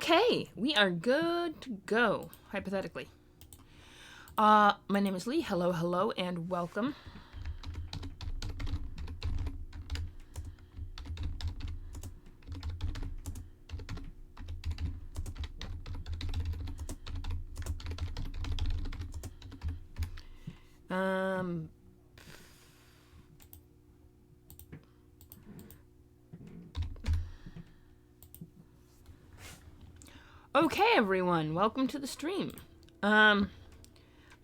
Okay, we are good to go, hypothetically. My name is Lee. Hello, hello, and welcome. Okay, everyone, welcome to the stream. I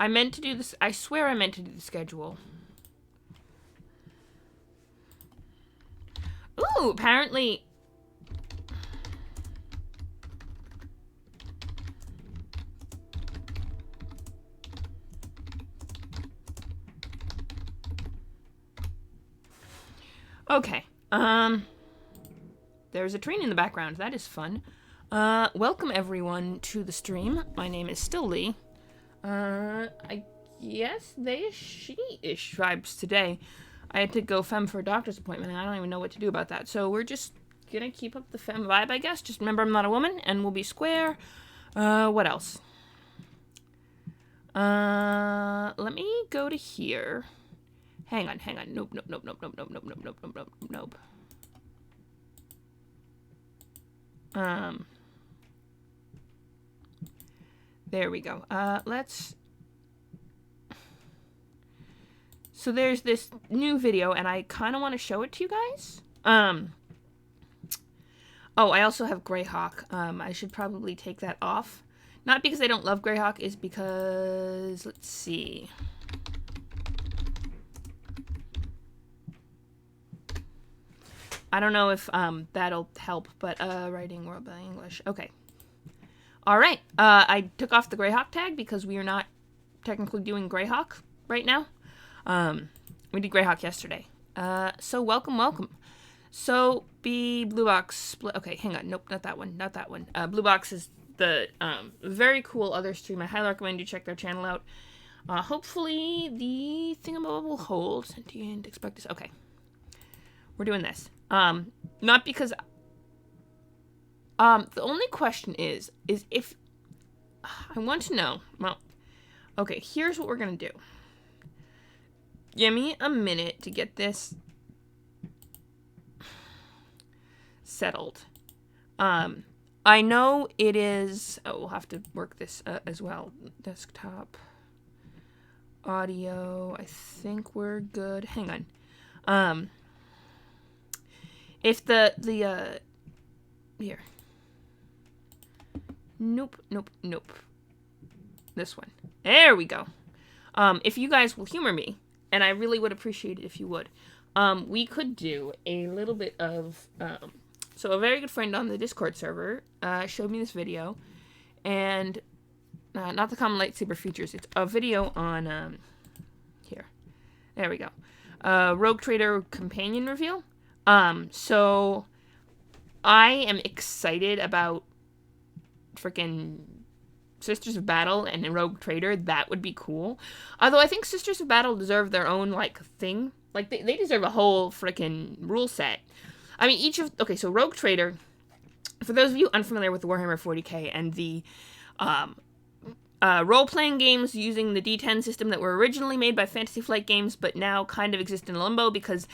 meant to do this. I swear I meant to do the schedule. Ooh, apparently. Okay. There's a train in the background. That is fun. Welcome everyone to the stream. My name is still Lee. I guess she-ish vibes today. I had to go femme for a doctor's appointment, and I don't even know what to do about that. So we're just gonna keep up the femme vibe, I guess. Just remember I'm not a woman, and we'll be square. What else? Let me go to here. Hang on. Nope. There we go. So there's this new video, and I kind of want to show it to you guys. Oh, I also have Greyhawk. I should probably take that off. Not because I don't love Greyhawk, is because, let's see. I don't know if that'll help, but writing world by English. Okay. All right. I took off the Greyhawk tag because we are not technically doing Greyhawk right now. We did Greyhawk yesterday. So welcome. So Blue Box split. Okay, hang on. Nope, not that one. Blue Box is the very cool other stream. I highly recommend you check their channel out. Hopefully the thingamabob will hold. Sentient, expect this. Okay. We're doing this. Not because the only question is if I want to know. Well, okay, here's what we're gonna do. Give me a minute to get this settled. I know it is. Oh, we'll have to work this as well. Desktop audio. I think we're good. Hang on. If the here. Nope. This one. There we go. If you guys will humor me, and I really would appreciate it if you would, we could do a little bit of, so a very good friend on the Discord server showed me this video, and not the common lightsaber features, it's a video on, here. There we go. Rogue Trader companion reveal. So I am excited about freaking Sisters of Battle and Rogue Trader. That would be cool. Although I think Sisters of Battle deserve their own, like, thing. Like, they deserve a whole freaking rule set. I mean, okay, so Rogue Trader, for those of you unfamiliar with the Warhammer 40k and the, role-playing games using the D10 system that were originally made by Fantasy Flight Games, but now kind of exist in limbo because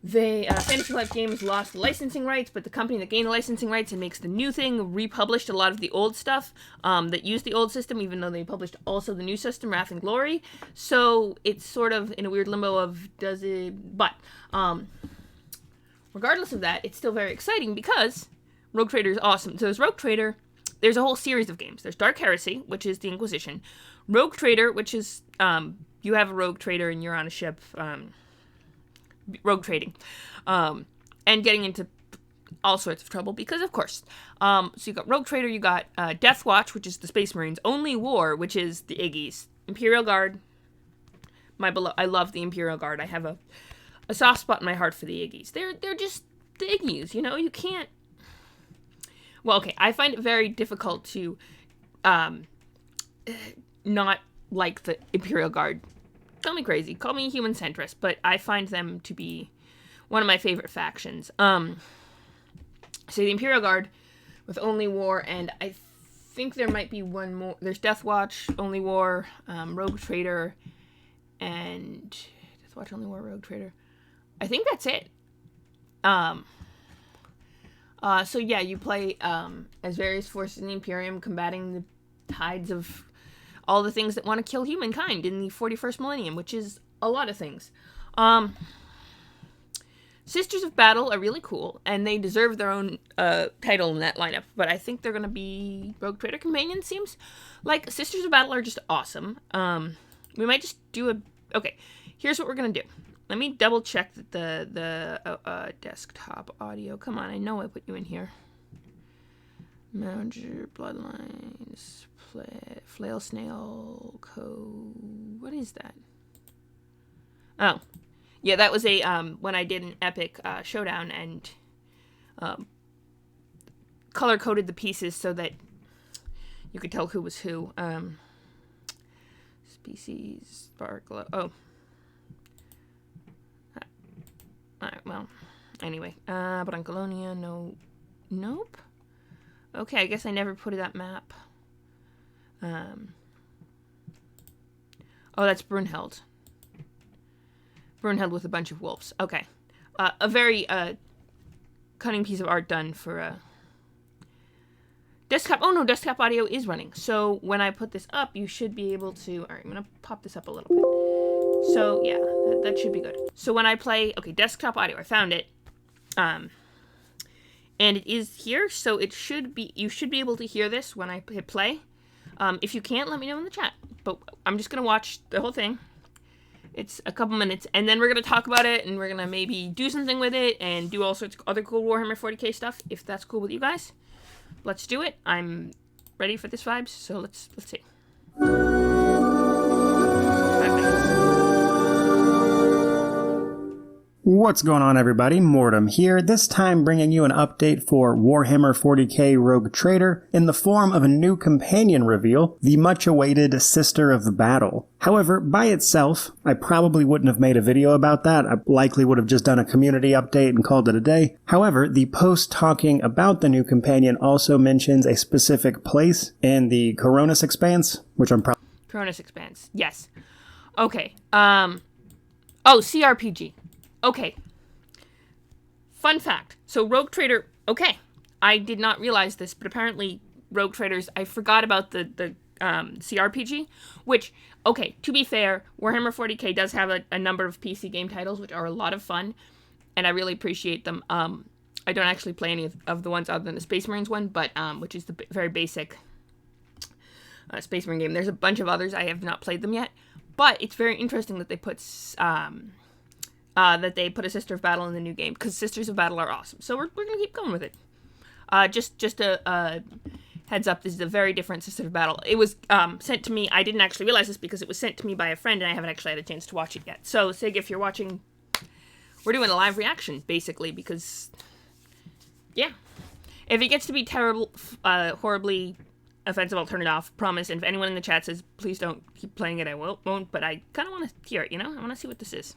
Fantasy Flight Games lost licensing rights, but the company that gained the licensing rights and makes the new thing republished a lot of the old stuff that used the old system, even though they published also the new system, Wrath and Glory. So it's sort of in a weird limbo of does it... But regardless of that, it's still very exciting because Rogue Trader is awesome. So there's Rogue Trader. There's a whole series of games. There's Dark Heresy, which is the Inquisition. Rogue Trader, which is you have a Rogue Trader and you're on a ship... rogue trading, and getting into all sorts of trouble because, of course. So you got Rogue Trader, you got Death Watch, which is the Space Marines, Only War, which is the Iggies, Imperial Guard. I love the Imperial Guard. I have a soft spot in my heart for the Iggies. They're just the Iggies, you know. You can't. Well, okay, I find it very difficult to not like the Imperial Guard. Call me crazy, call me human centrist, but I find them to be one of my favorite factions. So the Imperial Guard, with Only War, and I think there might be one more. There's Death Watch, Only War, Rogue Trader, and Death Watch, Only War, Rogue Trader. I think that's it. So yeah, you play as various forces in the Imperium combating the tides of all the things that want to kill humankind in the 41st millennium, which is a lot of things. Sisters of Battle are really cool, and they deserve their own title in that lineup, but I think they're going to be Rogue Trader Companions, seems like. Sisters of Battle are just awesome. We might just do a... Okay, here's what we're going to do. Let me double check that the desktop audio. Come on, I know I put you in here. Manager, Bloodlines, Flail Snail, What is that? Oh, yeah, that was a when I did an epic showdown and color coded the pieces so that you could tell who was who. Species, Sparkle. Oh. Alright, well, anyway. Brancolonia, no. Nope. Okay, I guess I never put that map. Oh, that's Brunheld. Brunheld with a bunch of wolves. Okay. A very cunning piece of art done for desktop. Oh no, desktop audio is running. So when I put this up, you should be able to... Alright, I'm going to pop this up a little bit. So yeah, that should be good. So when I play... Okay, desktop audio, I found it. And it is here, so it should be... You should be able to hear this when I hit play. If you can't, let me know in the chat. But I'm just going to watch the whole thing. It's a couple minutes, and then we're going to talk about it, and we're going to maybe do something with it, and do all sorts of other cool Warhammer 40k stuff, if that's cool with you guys. Let's do it. I'm ready for this vibes, so let's see. 5 minutes. What's going on, everybody? Mortem here, this time bringing you an update for Warhammer 40k Rogue Trader in the form of a new companion reveal, the much-awaited Sister of Battle. However, by itself, I probably wouldn't have made a video about that. I likely would have just done a community update and called it a day. However, the post talking about the new companion also mentions a specific place in the Coronis Expanse, which I'm probably... Coronis Expanse, yes. Okay, oh, CRPG. Okay. Fun fact. So Rogue Trader, okay. I did not realize this, but apparently Rogue Traders, I forgot about the CRPG, which, okay, to be fair, Warhammer 40k does have a number of PC game titles, which are a lot of fun, and I really appreciate them. I don't actually play any of the ones other than the Space Marines one, but, which is the very basic Space Marine game. There's a bunch of others. I have not played them yet, but it's very interesting that they put, a Sister of Battle in the new game, because Sisters of Battle are awesome. So we're going to keep going with it. Just a heads up, this is a very different Sister of Battle. It was sent to me. I didn't actually realize this because it was sent to me by a friend, and I haven't actually had a chance to watch it yet. So, Sig, if you're watching, we're doing a live reaction, basically, because, yeah. If it gets to be terrible, horribly offensive, I'll turn it off, promise. And if anyone in the chat says, please don't keep playing it, I won't, but I kind of want to hear it, you know? I want to see what this is.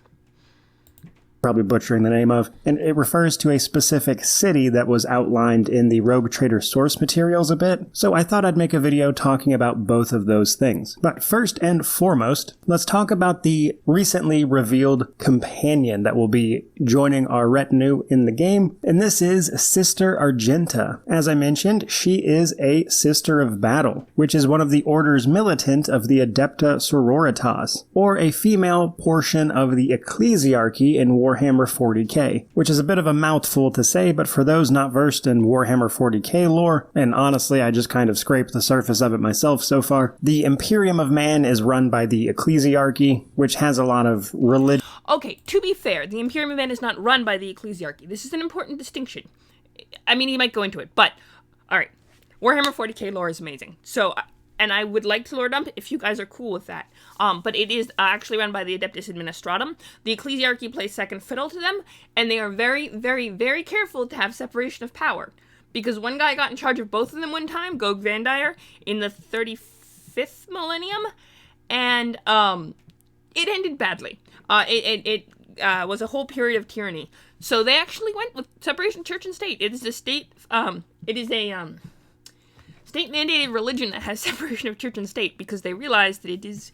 Probably butchering the name of, and it refers to a specific city that was outlined in the Rogue Trader source materials a bit, so I thought I'd make a video talking about both of those things. But first and foremost, let's talk about the recently revealed companion that will be joining our retinue in the game, and this is Sister Argenta. As I mentioned, she is a Sister of Battle, which is one of the Order's militant of the Adepta Sororitas, or a female portion of the Ecclesiarchy in Warhammer 40k, which is a bit of a mouthful to say, but for those not versed in Warhammer 40k lore, and honestly I just kind of scraped the surface of it myself so far, the Imperium of Man is run by the Ecclesiarchy, which has a lot of religion. Okay, to be fair, the Imperium of Man is not run by the Ecclesiarchy. This is an important distinction. I mean, you might go into it, but, alright, Warhammer 40k lore is amazing. So, and I would like to lore dump if you guys are cool with that. But it is actually run by the Adeptus Administratum. The Ecclesiarchy plays second fiddle to them, and they are very, very, very careful to have separation of power. Because one guy got in charge of both of them one time, Gog Vandire, in the 35th millennium, and it ended badly. It was a whole period of tyranny. So they actually went with separation of church and state. It is a state, it is a state-mandated religion that has separation of church and state because they realize that it is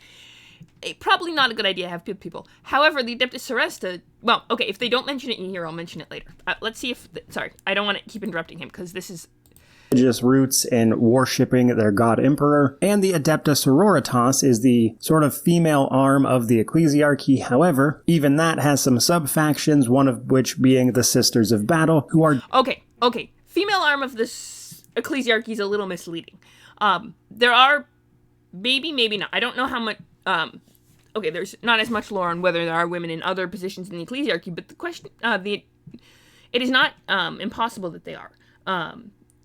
probably not a good idea to have people. However, the Adeptus Soresta, well, okay, if they don't mention it in here, I'll mention it later. Let's see if, sorry, I don't want to keep interrupting him because this is religious roots in worshipping their god emperor, and the Adepta Sororitas is the sort of female arm of the ecclesiarchy. However, even that has some sub-factions, one of which being the Sisters of Battle, who are... Okay. Female arm of this ecclesiarchy is a little misleading. There are, maybe not. I don't know how much... Okay, there's not as much lore on whether there are women in other positions in the ecclesiarchy, but the question... it is not impossible that they are.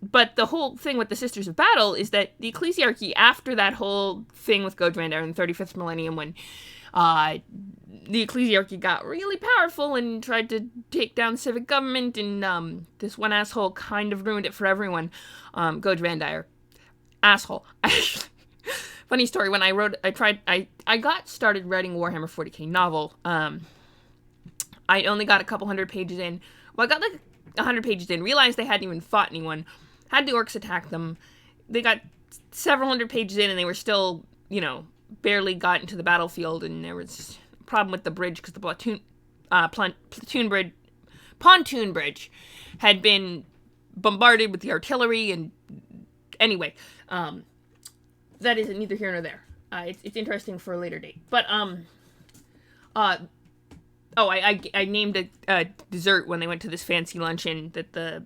But the whole thing with the Sisters of Battle is that the ecclesiarchy, after that whole thing with Gojrandar in the 35th millennium, when the ecclesiarchy got really powerful and tried to take down civic government, and this one asshole kind of ruined it for everyone. Gojrandar. Asshole. Funny story, when I got started writing Warhammer 40k novel, I only got a couple hundred pages in. Well, I got like 100 pages in, realized they hadn't even fought anyone, had the orcs attack them. They got several hundred pages in, and they were still, barely got into the battlefield, and there was a problem with the bridge, because the pontoon bridge had been bombarded with the artillery, and anyway, that is neither here nor there. It's interesting for a later date. But, I named a dessert when they went to this fancy luncheon that the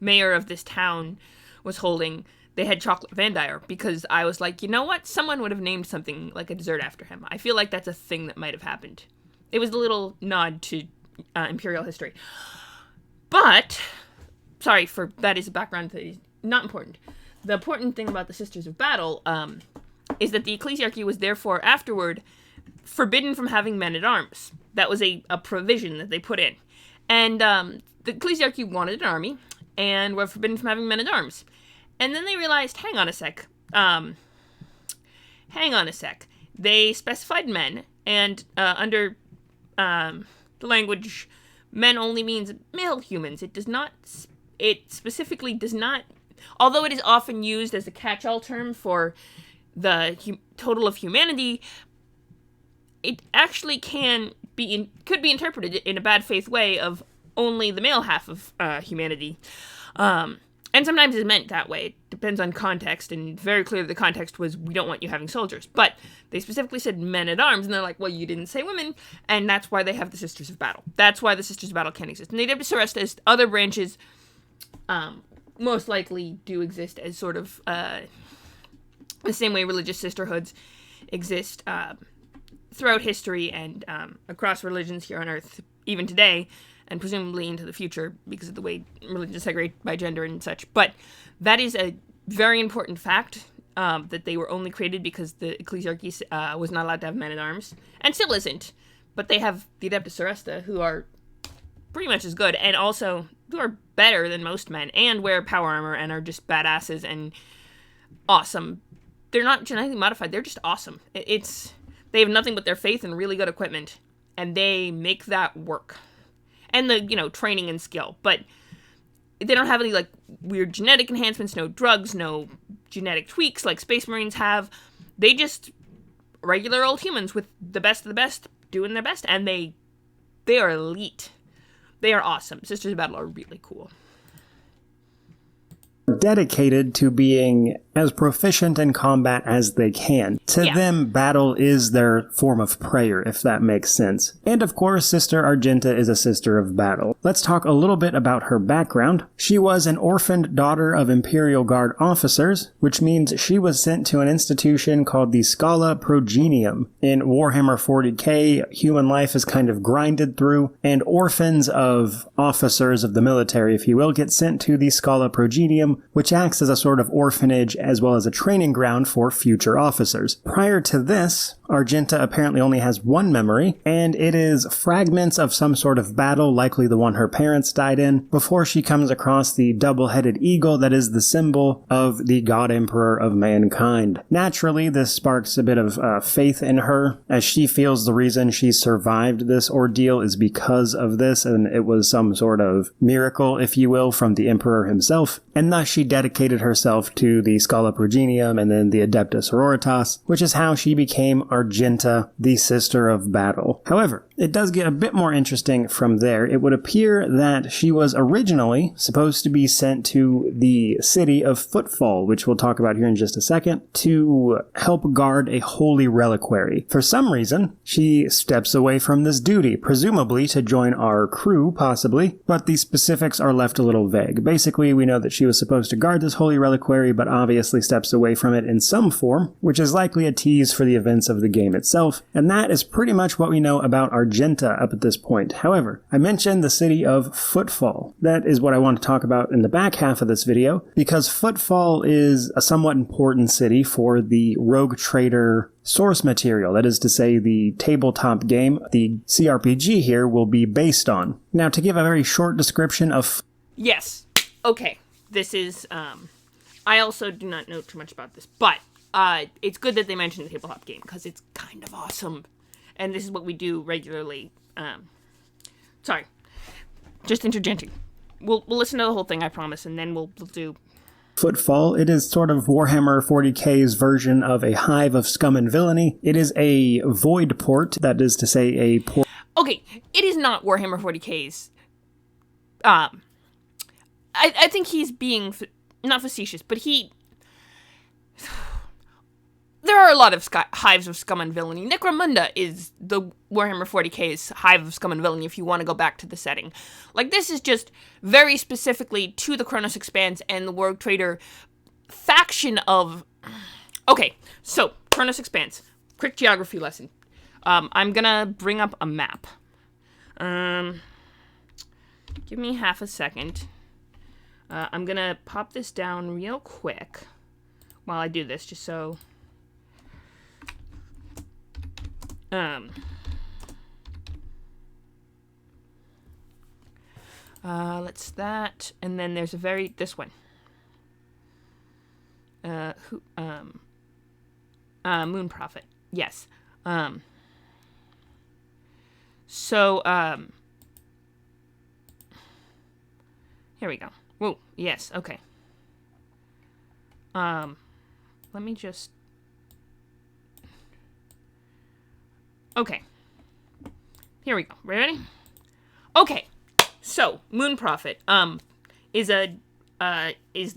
mayor of this town was holding. They had chocolate Vandire because I was like, you know what? Someone would have named something like a dessert after him. I feel like that's a thing that might have happened. It was a little nod to imperial history. But, sorry for that is a background that is not important. The important thing about the Sisters of Battle is that the ecclesiarchy was therefore afterward forbidden from having men-at-arms. That was a provision that they put in. And the ecclesiarchy wanted an army, and were forbidden from having men-at-arms. And then they realized, hang on a sec. They specified men, and under the language, men only means male humans. It specifically does not, although it is often used as a catch-all term for the total of humanity, it actually could be interpreted in a bad faith way of only the male half of humanity. And sometimes it's meant that way. It depends on context, and very clearly the context was, we don't want you having soldiers. But they specifically said men-at-arms, and they're like, well, you didn't say women, and that's why they have the Sisters of Battle. That's why the Sisters of Battle can't exist. And the Adeptus Soresta, other branches, most likely do exist as sort of the same way religious sisterhoods exist throughout history and across religions here on Earth, even today, and presumably into the future because of the way religions segregate by gender and such. But that is a very important fact, that they were only created because the ecclesiarchy was not allowed to have men-at-arms, and still isn't. But they have the Adeptus Soresta, who are pretty much as good, and also who are better than most men, and wear power armor, and are just badasses and awesome. They're not genetically modified, they're just awesome. They have nothing but their faith and really good equipment, and they make that work. And the, training and skill. But they don't have any, weird genetic enhancements, no drugs, no genetic tweaks like Space Marines have. They just regular old humans with the best of the best doing their best, and they are elite. They are awesome. Sisters of Battle are really cool. Dedicated to being as proficient in combat as they can. To them, battle is their form of prayer, if that makes sense. And of course, Sister Argenta is a Sister of Battle. Let's talk a little bit about her background. She was an orphaned daughter of Imperial Guard officers, which means she was sent to an institution called the Scala Progenium. In Warhammer 40k, human life is kind of grinded through, and orphans of officers of the military, if you will, get sent to the Scala Progenium, which acts as a sort of orphanage as well as a training ground for future officers. Prior to this, Argenta apparently only has one memory, and it is fragments of some sort of battle, likely the one her parents died in, before she comes across the double-headed eagle that is the symbol of the God Emperor of mankind. Naturally, this sparks a bit of faith in her, as she feels the reason she survived this ordeal is because of this, and it was some sort of miracle, if you will, from the Emperor himself, and thus she dedicated herself to the Scala Progenium and then the Adepta Sororitas, which is how she became Argenta, the Sister of Battle. However, it does get a bit more interesting from there. It would appear that she was originally supposed to be sent to the city of Footfall, which we'll talk about here in just a second, to help guard a holy reliquary. For some reason, she steps away from this duty, presumably to join our crew, possibly, but the specifics are left a little vague. Basically, we know that she was supposed to guard this holy reliquary, but obviously steps away from it in some form, which is likely a tease for the events of the game itself, and that is pretty much what we know about Argenta up at this point. However, I mentioned the city of Footfall. That is what I want to talk about in the back half of this video, because Footfall is a somewhat important city for the Rogue Trader source material, that is to say the tabletop game the CRPG here will be based on. Now, to give a very short description of... Yes. Okay. This is, I also do not know too much about this, but it's good that they mentioned the tabletop game, because it's kind of awesome. And this is what we do regularly. Sorry. Just interjecting. We'll listen to the whole thing, I promise, and then we'll do... Footfall. It is sort of Warhammer 40k's version of a hive of scum and villainy. It is a void port, that is to say a port... Okay, it is not Warhammer 40k's. I think he's being, not facetious, but there are a lot of hives of scum and villainy. Necromunda is the Warhammer 40k's hive of scum and villainy, if you want to go back to the setting. Like, this is just very specifically to the Chronos Expanse and the Rogue Trader faction of... Okay, so, Chronos Expanse. Quick geography lesson. I'm gonna bring up a map. Give me half a second. I'm gonna pop this down real quick while I do this, just so... let's that, and then there's this one. Moon Prophet. Yes. Here we go. Whoa, yes, okay. Let me just... Okay. Here we go. Ready? Okay. So, Moon Prophet, is the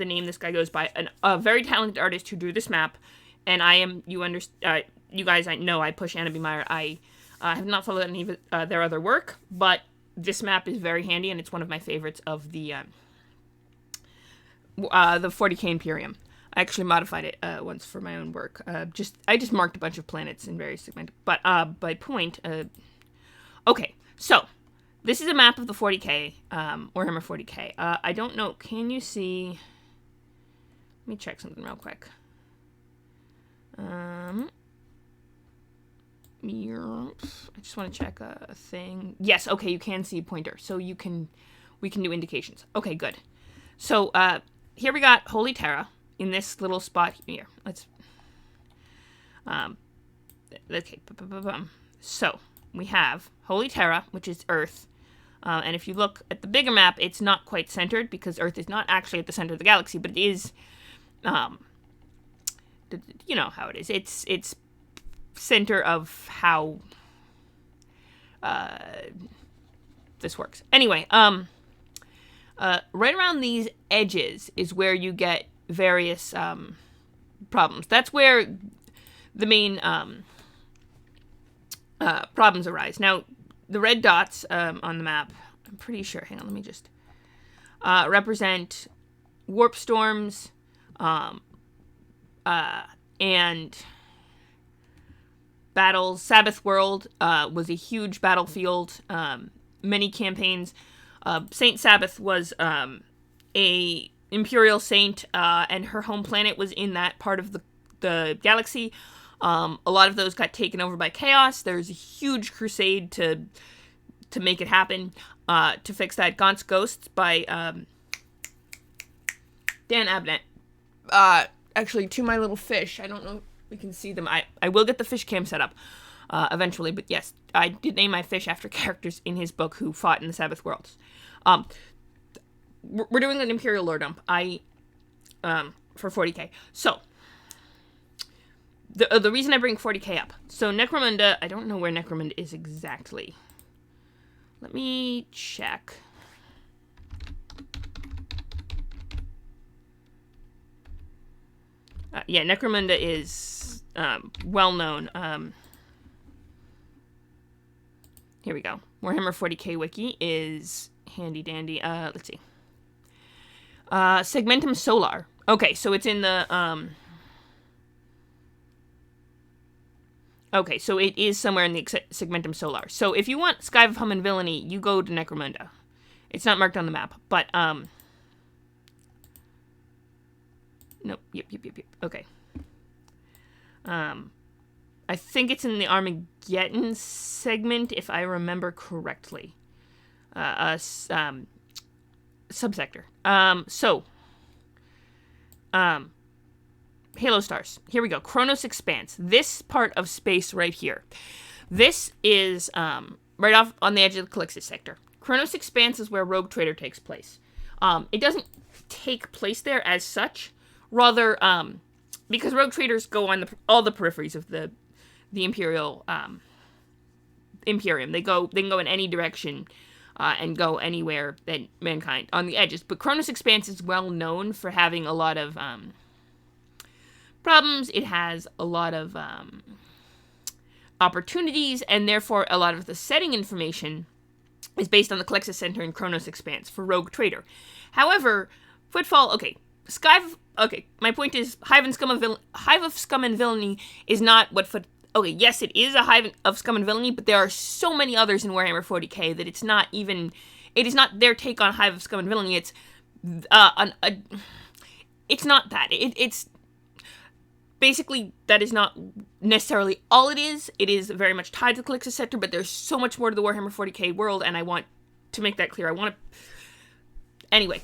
name this guy goes by. A very talented artist who drew this map, and you guys, I know I push Anna B. Meyer. I have not followed any of their other work, but this map is very handy, and it's one of my favorites of the 40k Imperium. I actually modified it once for my own work. I just marked a bunch of planets in various segments. But by point, okay. So this is a map of the 40k, Warhammer 40k. I don't know. Can you see? Let me check something real quick. I just want to check a thing. Yes. Okay. You can see a pointer, so we can do indications. Okay. Good. So here we got Holy Terra. In this little spot here, let's, okay, so we have Holy Terra, which is Earth, and if you look at the bigger map, it's not quite centered, because Earth is not actually at the center of the galaxy, but it is, you know how it is, it's center of how, this works. Anyway, right around these edges is where you get various problems. That's where the main problems arise. Now, the red dots on the map, I'm pretty sure, hang on, let me just, represent warp storms, and battles. Sabbath World was a huge battlefield, many campaigns. Saint Sabbath was a Imperial Saint, and her home planet was in that part of the galaxy. A lot of those got taken over by Chaos. There's a huge crusade to make it happen, to fix that. Gaunt's Ghosts by Dan Abnett. Actually, To My Little Fish. I don't know if we can see them. I will get the fish cam set up eventually, but yes, I did name my fish after characters in his book who fought in the Sabbath Worlds. We're doing an Imperial lore dump. For 40k. So, the reason I bring 40k up. So, Necromunda, I don't know where Necromunda is exactly. Let me check. Yeah, Necromunda is well known. Here we go. Warhammer 40k wiki is handy dandy. Let's see. Segmentum Solar. Okay, so it's in the okay, so it is somewhere in the Segmentum Solar. So if you want Sky of Hum and Villainy, you go to Necromunda. It's not marked on the map, but nope. Yep. Okay. I think it's in the Armageddon segment, if I remember correctly. Subsector. Halo Stars. Here we go. Chronos Expanse. This part of space right here. This is right off on the edge of the Calixis sector. Chronos Expanse is where Rogue Trader takes place. It doesn't take place there as such. Rather, because Rogue Traders go on all the peripheries of the Imperial Imperium. They can go in any direction and go anywhere that mankind on the edges. But Chronos Expanse is well known for having a lot of problems. It has a lot of opportunities, and therefore a lot of the setting information is based on the Calixis Center and Chronos Expanse for Rogue Trader. However, Footfall, okay, my point is Hive of Scum and Villainy is not what okay, yes, it is a Hive of Scum and Villainy, but there are so many others in Warhammer 40k that it is not their take on Hive of Scum and Villainy. It's it's not that. It's basically, that is not necessarily all it is. It is very much tied to the Calixis sector, but there's so much more to the Warhammer 40k world, and I want to make that clear. Anyway,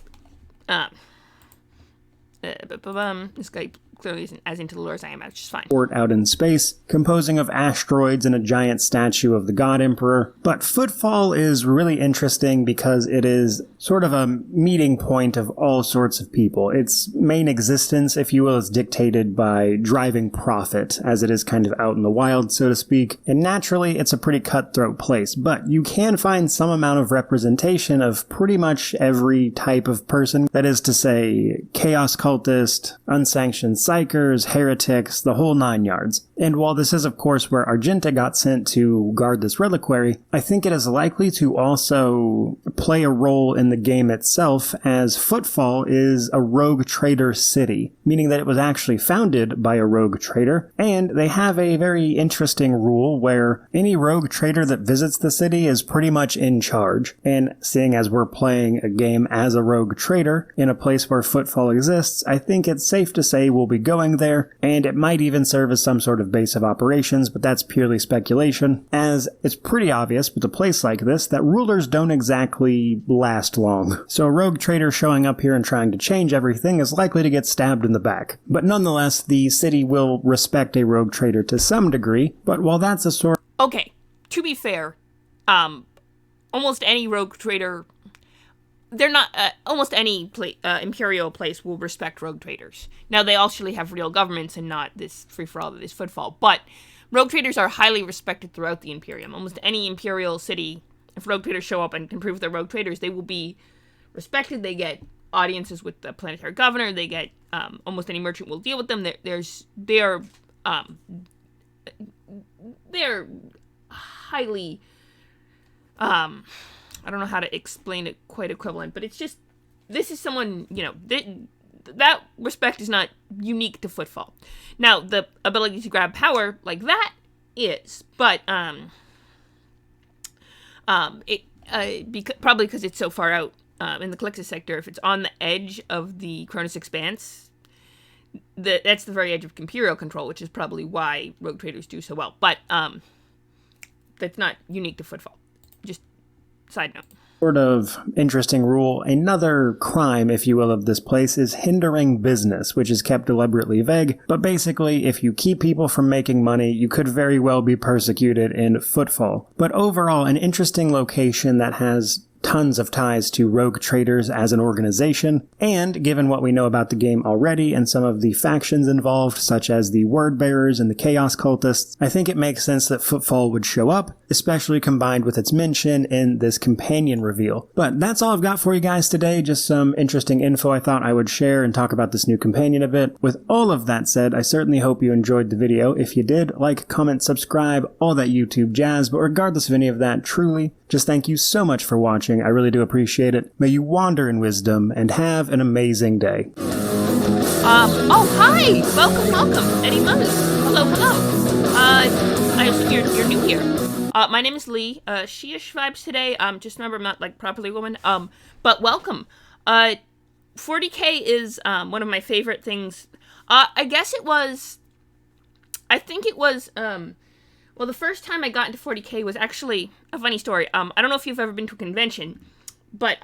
this guy clearly isn't as into the lore as I am, which is fine. Port out in space, composing of asteroids and a giant statue of the God Emperor. But Footfall is really interesting because it is sort of a meeting point of all sorts of people. Its main existence, if you will, is dictated by driving profit, as it is kind of out in the wild, so to speak. And naturally, it's a pretty cutthroat place, but you can find some amount of representation of pretty much every type of person. That is to say, chaos cultist, unsanctioned psychers, heretics, the whole 9 yards. And while this is of course where Argenta got sent to guard this reliquary, I think it is likely to also play a role in the game itself, as Footfall is a rogue trader city, meaning that it was actually founded by a rogue trader, and they have a very interesting rule where any rogue trader that visits the city is pretty much in charge. And seeing as we're playing a game as a rogue trader in a place where Footfall exists, I think it's safe to say we'll be going there, and it might even serve as some sort of base of operations, but that's purely speculation, as it's pretty obvious with a place like this that rulers don't exactly last long. So a rogue trader showing up here and trying to change everything is likely to get stabbed in the back. But nonetheless, the city will respect a rogue trader to some degree, but while that's a sort... Okay, to be fair, almost any rogue trader... They're not, almost any Imperial place will respect rogue traders. Now, they actually have real governments and not this free-for-all that is Footfall, but rogue traders are highly respected throughout the Imperium. Almost any Imperial city, if rogue traders show up and can prove they're rogue traders, they will be respected. They get audiences with the planetary governor. They get, almost any merchant will deal with them. They're highly, I don't know how to explain it quite equivalent, but it's just, this is someone, that respect is not unique to Footfall. Now, the ability to grab power like that is, but, probably because it's so far out, in the Calixis sector, if it's on the edge of the Chronos Expanse, that's the very edge of Imperial control, which is probably why Rogue Traders do so well. But that's not unique to Footfall. Just side note. Sort of interesting rule. Another crime, if you will, of this place is hindering business, which is kept deliberately vague. But basically, if you keep people from making money, you could very well be persecuted in Footfall. But overall, an interesting location that has tons of ties to Rogue Traders as an organization, and given what we know about the game already and some of the factions involved, such as the Word Bearers and the Chaos Cultists, I think it makes sense that Footfall would show up, especially combined with its mention in this companion reveal. But that's all I've got for you guys today, just some interesting info I thought I would share and talk about this new companion a bit. With all of that said, I certainly hope you enjoyed the video. If you did, like, comment, subscribe, all that YouTube jazz, but regardless of any of that, truly, just thank you so much for watching. I really do appreciate it. May you wander in wisdom and have an amazing day. Oh, hi! Welcome, Eddie Mose. Hello. I assume you're new here. My name is Lee. She-ish vibes today. Just remember, I'm not, like, properly woman. But welcome. 40K is, one of my favorite things. I think it was, well, the first time I got into 40K was actually a funny story. I don't know if you've ever been to a convention, but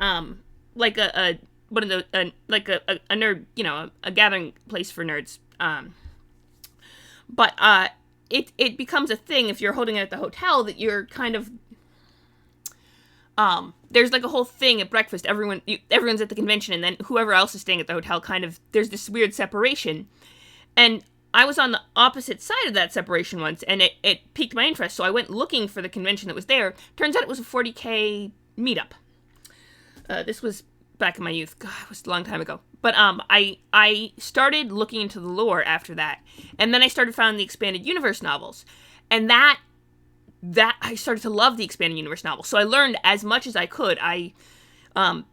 like a nerd, a gathering place for nerds. But it becomes a thing if you're holding it at the hotel that you're kind of there's like a whole thing at breakfast. Everyone's at the convention, and then whoever else is staying at the hotel there's this weird separation, and I was on the opposite side of that separation once, and it piqued my interest, so I went looking for the convention that was there. Turns out it was a 40K meetup. This was back in my youth. God, it was a long time ago. But I started looking into the lore after that, and then I started finding the Expanded Universe novels, and that I started to love the Expanded Universe novels. So I learned as much as I could.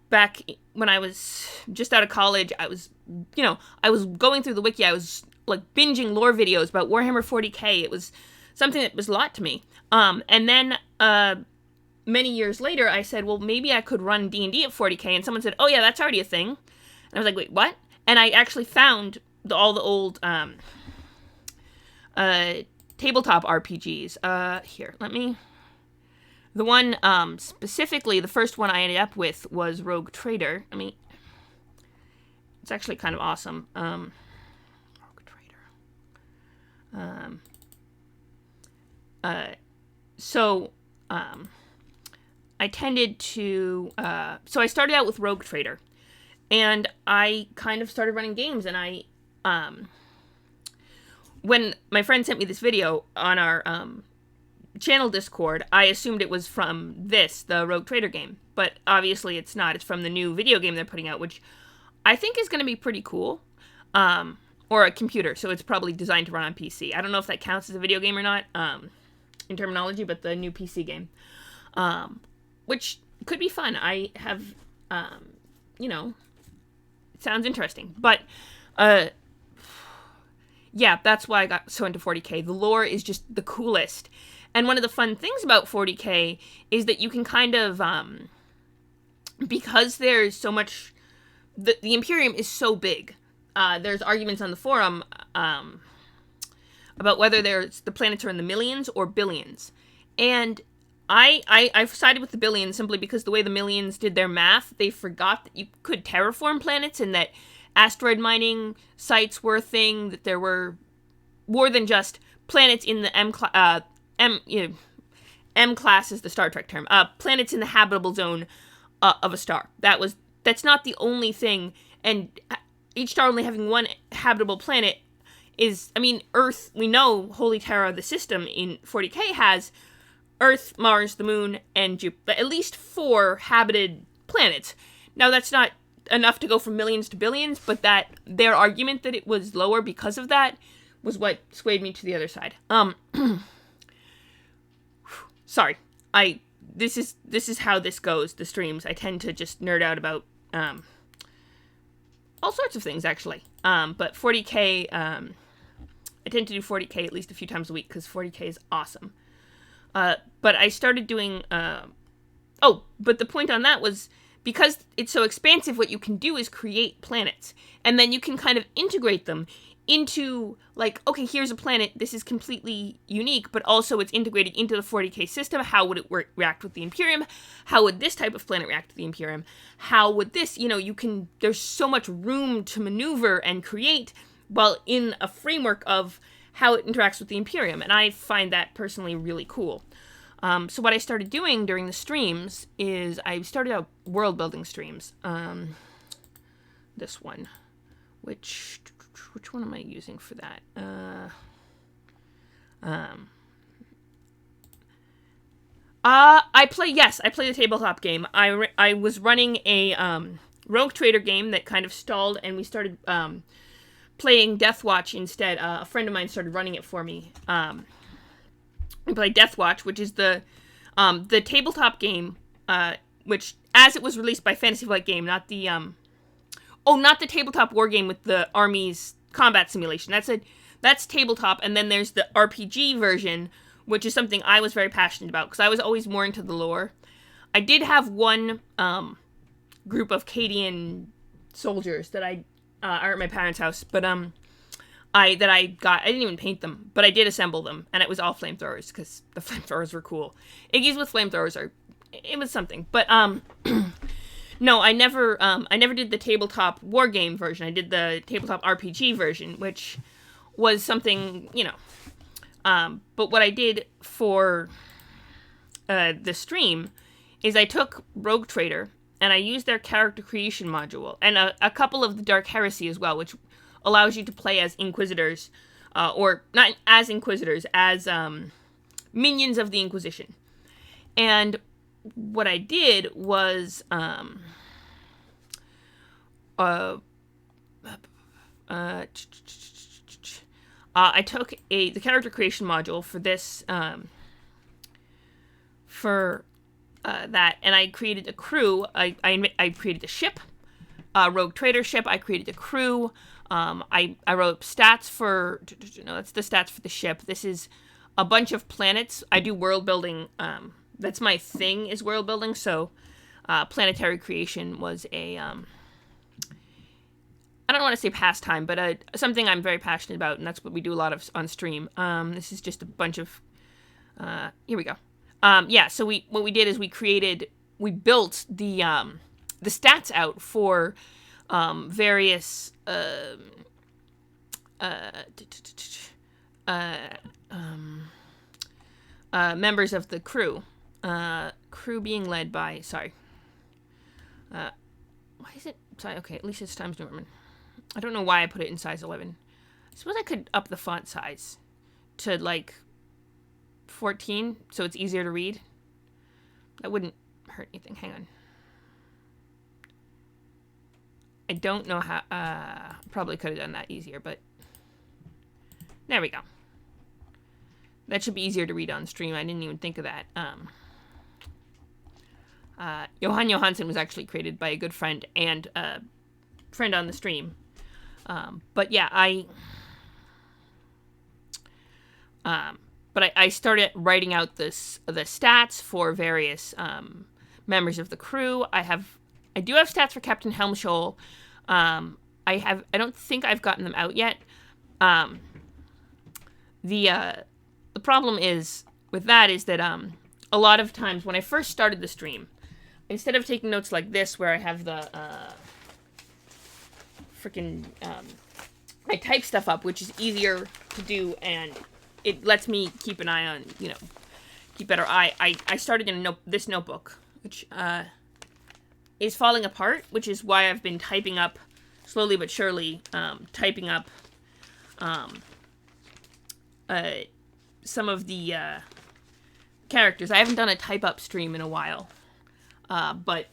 Back when I was just out of college, I was going through the wiki. I was like binging lore videos about Warhammer 40K. It was something that was a lot to me. And then many years later, I said, well, maybe I could run D&D at 40K. And someone said, oh yeah, that's already a thing. And I was like, wait, what? And I actually found all the old tabletop RPGs. Here, the one specifically, the first one I ended up with was Rogue Trader. It's actually kind of awesome. I tended to, so I started out with Rogue Trader, and I kind of started running games, and when my friend sent me this video on our, channel Discord, I assumed it was from the Rogue Trader game, but obviously it's not. It's from the new video game they're putting out, which I think is going to be pretty cool. Or a computer, so it's probably designed to run on PC. I don't know if that counts as a video game or not, in terminology, but the new PC game, which could be fun. I have, it sounds interesting. But, yeah, that's why I got so into 40K. The lore is just the coolest. And one of the fun things about 40K is that you can kind of, because there's so much, the Imperium is so big. There's arguments on the forum about whether the planets are in the millions or billions. And I've sided with the billions simply because the way the millions did their math, they forgot that you could terraform planets and that asteroid mining sites were a thing, that there were more than just planets in the M class is the Star Trek term. Planets in the habitable zone of a star. That's not the only thing, and each star only having one habitable planet is, Earth, we know Holy Terra, the system in 40K, has Earth, Mars, the Moon, and Jupiter. At least 4 habited planets. Now, that's not enough to go from millions to billions, but that their argument that it was lower because of that was what swayed me to the other side. Sorry. This is how this goes, the streams. I tend to just nerd out about, all sorts of things, actually. But 40K, I tend to do 40K at least a few times a week, because 40K is awesome. But I started doing, but the point on that was because it's so expansive, what you can do is create planets. And then you can kind of integrate them into, like, okay, here's a planet, this is completely unique, but also it's integrated into the 40k system. How would it react with the Imperium? How would this type of planet react to the Imperium? How would this, there's so much room to maneuver and create while in a framework of how it interacts with the Imperium. And I find that personally really cool. So what I started doing during the streams is I started out world building streams. This one, which one am I using for that? I play the tabletop game. I was running a Rogue Trader game that kind of stalled, and we started playing Deathwatch instead. A friend of mine started running it for me. We played Deathwatch, which is the tabletop game, which, as it was released by Fantasy Flight Game, not the tabletop war game with the army's combat simulation. That's tabletop, and then there's the RPG version, which is something I was very passionate about, because I was always more into the lore. I did have one group of Cadian soldiers that are at my parents' house, but I didn't even paint them, but I did assemble them, and it was all flamethrowers, because the flamethrowers were cool. Iggy's with flamethrowers it was something, but no, I never did the tabletop war game version. I did the tabletop RPG version, which was something, but what I did for the stream is I took Rogue Trader, and I used their character creation module, and a couple of the Dark Heresy as well, which allows you to play as Inquisitors, or not as Inquisitors, as minions of the Inquisition. And what I did was I took the character creation module for this that, and I created a crew. I created a ship, a Rogue Trader ship. I created a crew. I wrote stats for, that's the stats for the ship. This is a bunch of planets. I do world building. That's my thing, is world building. So planetary creation was a, I don't want to say pastime, but something I'm very passionate about, and that's what we do a lot of on stream. This is just a bunch of, here we go. So what we did is we built the stats out for various members of the crew. Crew being led by, why is it, okay, at least it's Times New Roman. I don't know why I put it in size 11. I suppose I could up the font size to, 14, so it's easier to read. That wouldn't hurt anything. Hang on. I don't know how, probably could have done that easier, but there we go. That should be easier to read on stream. I didn't even think of that. Johan Johansson was actually created by a good friend and a friend on the stream. But yeah, I started writing out the stats for various members of the crew. I do have stats for Captain Helmshoel. I don't think I've gotten them out yet. The problem is with that is that a lot of times when I first started the stream, instead of taking notes like this where I have the I type stuff up, which is easier to do, and it lets me keep an eye on, keep better eye. I started in this notebook, which is falling apart, which is why I've been typing up slowly but surely, typing up some of the characters. I haven't done a type up stream in a while, but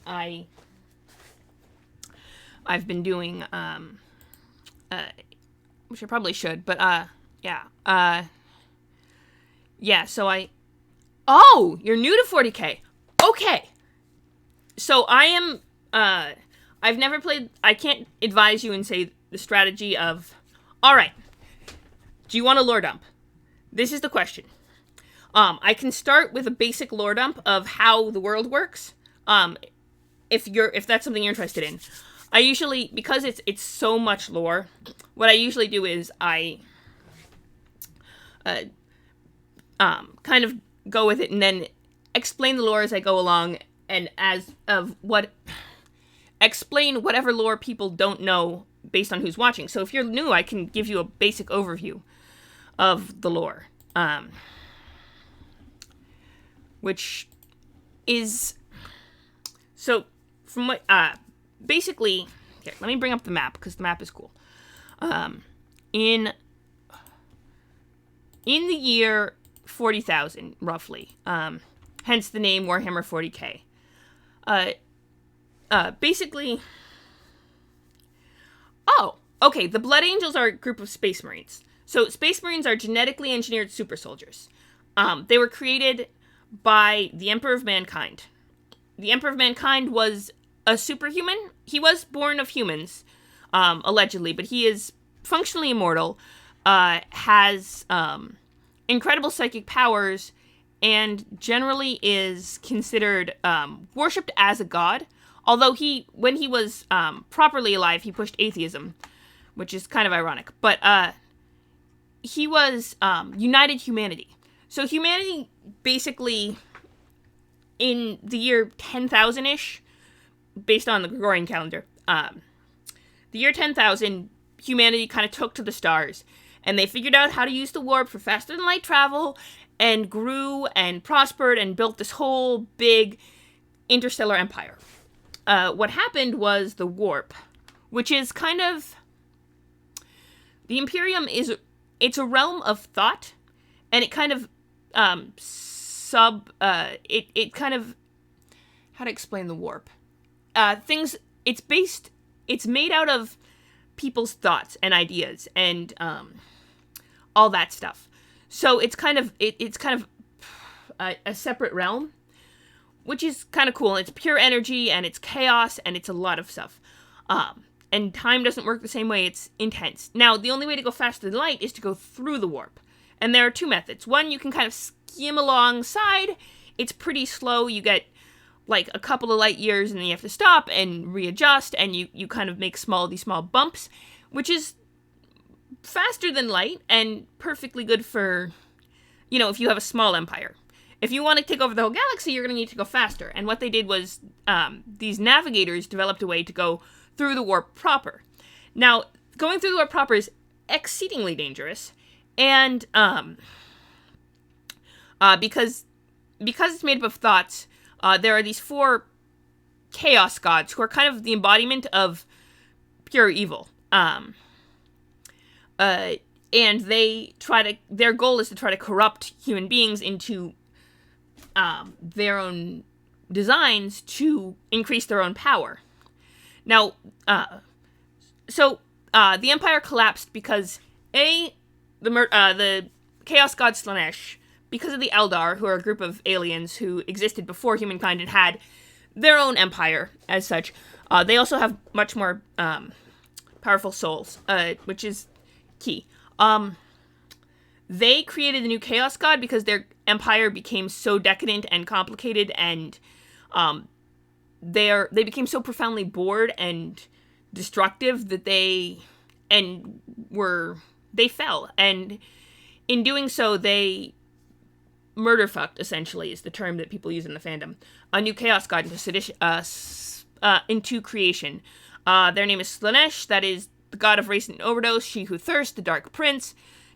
I've been doing which I probably should, but so oh, you're new to 40k. Okay. So I am, I've never played, I can't advise you and say the strategy of, all right, do you want a lore dump? This is the question. I can start with a basic lore dump of how the world works. if that's something you're interested in. I usually, because it's so much lore, what I usually do is I kind of go with it and then explain the lore as I go along, and explain whatever lore people don't know based on who's watching. So if you're new, I can give you a basic overview of the lore, which is so from what basically. Here, let me bring up the map because the map is cool. In the year 40,000, roughly, hence the name Warhammer 40k. Basically, the Blood Angels are a group of Space Marines. So Space Marines are genetically engineered super soldiers. They were created by the Emperor of Mankind. The Emperor of Mankind was a superhuman. He was born of humans, allegedly, but he is functionally immortal, has incredible psychic powers, and generally is considered worshipped as a god. Although when he was properly alive, he pushed atheism, which is kind of ironic. But he was united humanity. So humanity basically, in the year 10,000-ish, based on the Gregorian calendar, the year 10,000, humanity kind of took to the stars, and they figured out how to use the warp for faster than light travel, and grew and prospered and built this whole big interstellar empire. What happened was the warp, which is kind of, the Imperium it's a realm of thought, and it kind of it kind of, how to explain the warp? It's made out of people's thoughts and ideas and all that stuff. So it's kind of a separate realm, which is kind of cool. It's pure energy and it's chaos and it's a lot of stuff. And time doesn't work the same way. It's intense. Now, the only way to go faster than light is to go through the warp. And there are two methods. One, you can kind of skim alongside. It's pretty slow. You get like a couple of light years and then you have to stop and readjust, and you kind of make these small bumps, which is faster than light and perfectly good for, if you have a small empire. If you want to take over the whole galaxy, you're going to need to go faster. And what they did was these navigators developed a way to go through the warp proper. Now, going through the warp proper is exceedingly dangerous, and because it's made up of thoughts, there are these 4 chaos gods who are kind of the embodiment of pure evil. And their goal is to try to corrupt human beings into their own designs to increase their own power. Now, the Empire collapsed because the Chaos God Slaanesh, because of the Eldar, who are a group of aliens who existed before humankind and had their own empire as such. They also have much more powerful souls, which is key. They created the new Chaos God because their empire became so decadent and complicated, and they became so profoundly bored and destructive that they fell. And in doing so, they murder fucked, essentially, is the term that people use in the fandom, a new Chaos God into creation. Their name is Slaanesh, that is the god of race and overdose, she who thirsts, the Dark Prince.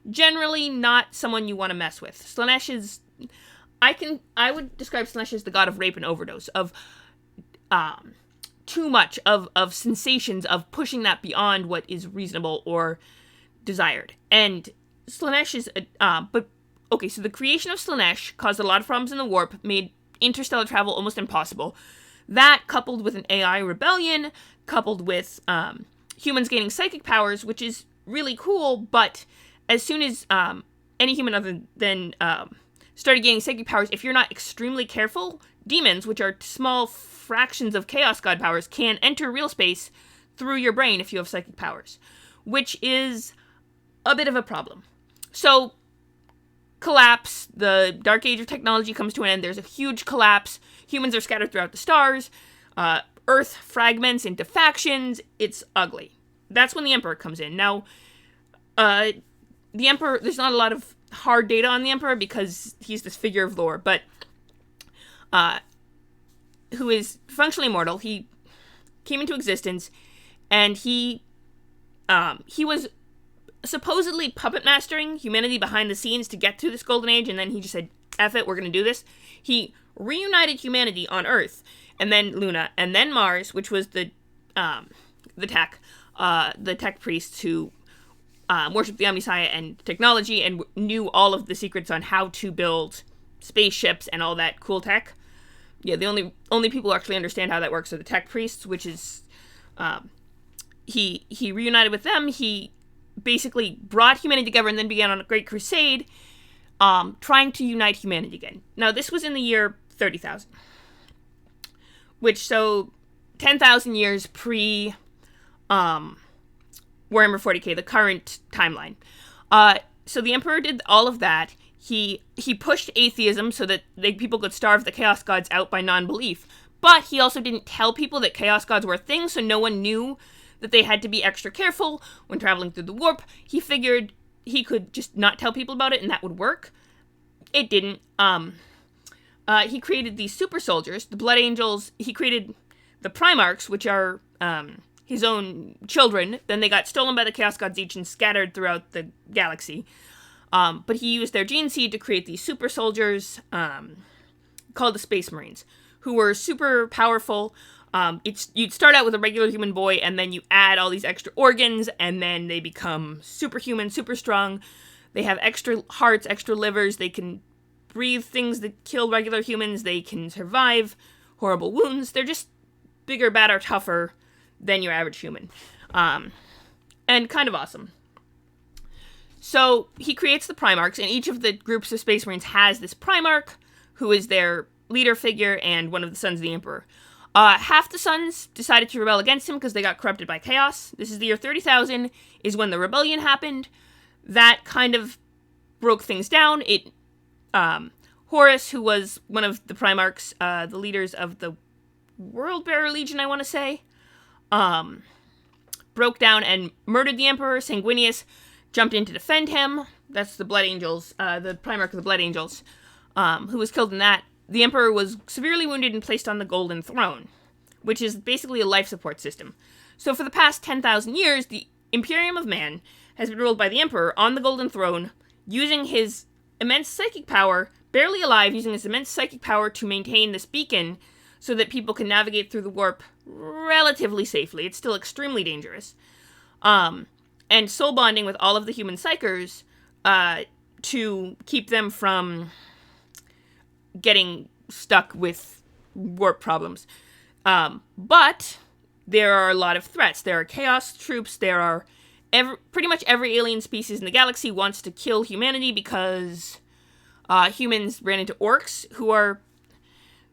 Generally not someone you want to mess with. Slaanesh is, I would describe Slaanesh as the god of rape and overdose, of too much, of sensations, of pushing that beyond what is reasonable or desired. And Slaanesh is, so the creation of Slaanesh caused a lot of problems in the warp, made interstellar travel almost impossible. That, coupled with an AI rebellion, coupled with humans gaining psychic powers, which is really cool, but as soon as any human other than started gaining psychic powers, if you're not extremely careful, demons, which are small fractions of Chaos God powers, can enter real space through your brain if you have psychic powers, which is a bit of a problem. So, collapse, the Dark Age of technology comes to an end, there's a huge collapse, humans are scattered throughout the stars, Earth fragments into factions. It's ugly. That's when the Emperor comes in. Now, the Emperor, there's not a lot of hard data on the Emperor because he's this figure of lore, but who is functionally immortal. He came into existence, and he was supposedly puppet mastering humanity behind the scenes to get through this golden age, and then he just said, F it, we're going to do this. He reunited humanity on Earth, and then Luna, and then Mars, which was the tech priests who worshipped the Omnissiah and technology and knew all of the secrets on how to build spaceships and all that cool tech. Yeah, the only people who actually understand how that works are the tech priests, which is he reunited with them. He basically brought humanity together and then began on a great crusade, trying to unite humanity again. Now, this was in the year 30,000, which, so 10,000 years pre Warhammer 40k, the current timeline. So the Emperor did all of that. He pushed atheism so that people could starve the Chaos Gods out by non-belief. But he also didn't tell people that Chaos Gods were a thing, so no one knew that they had to be extra careful when traveling through the warp. He figured he could just not tell people about it and that would work. It didn't. He created these super soldiers, the Blood Angels. He created the Primarchs, which are his own children. Then they got stolen by the Chaos Gods each and scattered throughout the galaxy. But he used their gene seed to create these super soldiers called the Space Marines, who were super powerful. You'd start out with a regular human boy, and then you add all these extra organs, and then they become superhuman, super strong. They have extra hearts, extra livers. They can breathe things that kill regular humans. They can survive horrible wounds. They're just bigger, badder, tougher than your average human. And kind of awesome. So he creates the Primarchs, and each of the groups of Space Marines has this Primarch, who is their leader figure and one of the sons of the Emperor. Half the sons decided to rebel against him because they got corrupted by chaos. This is the year 30,000, is when the rebellion happened. That kind of broke things down. Horus, who was one of the Primarchs, the leaders of the World-Bearer Legion, I want to say, broke down and murdered the Emperor. Sanguinius jumped in to defend him. That's the Blood Angels, the Primarch of the Blood Angels, who was killed in that. The Emperor was severely wounded and placed on the Golden Throne, which is basically a life support system. So for the past 10,000 years, the Imperium of Man has been ruled by the Emperor on the Golden Throne, using his immense psychic power, barely alive, using his immense psychic power to maintain this beacon so that people can navigate through the warp relatively safely. It's still extremely dangerous. And soul bonding with all of the human psychers to keep them from getting stuck with warp problems. But there are a lot of threats. There are chaos troops. There are pretty much every alien species in the galaxy wants to kill humanity because humans ran into orcs who are...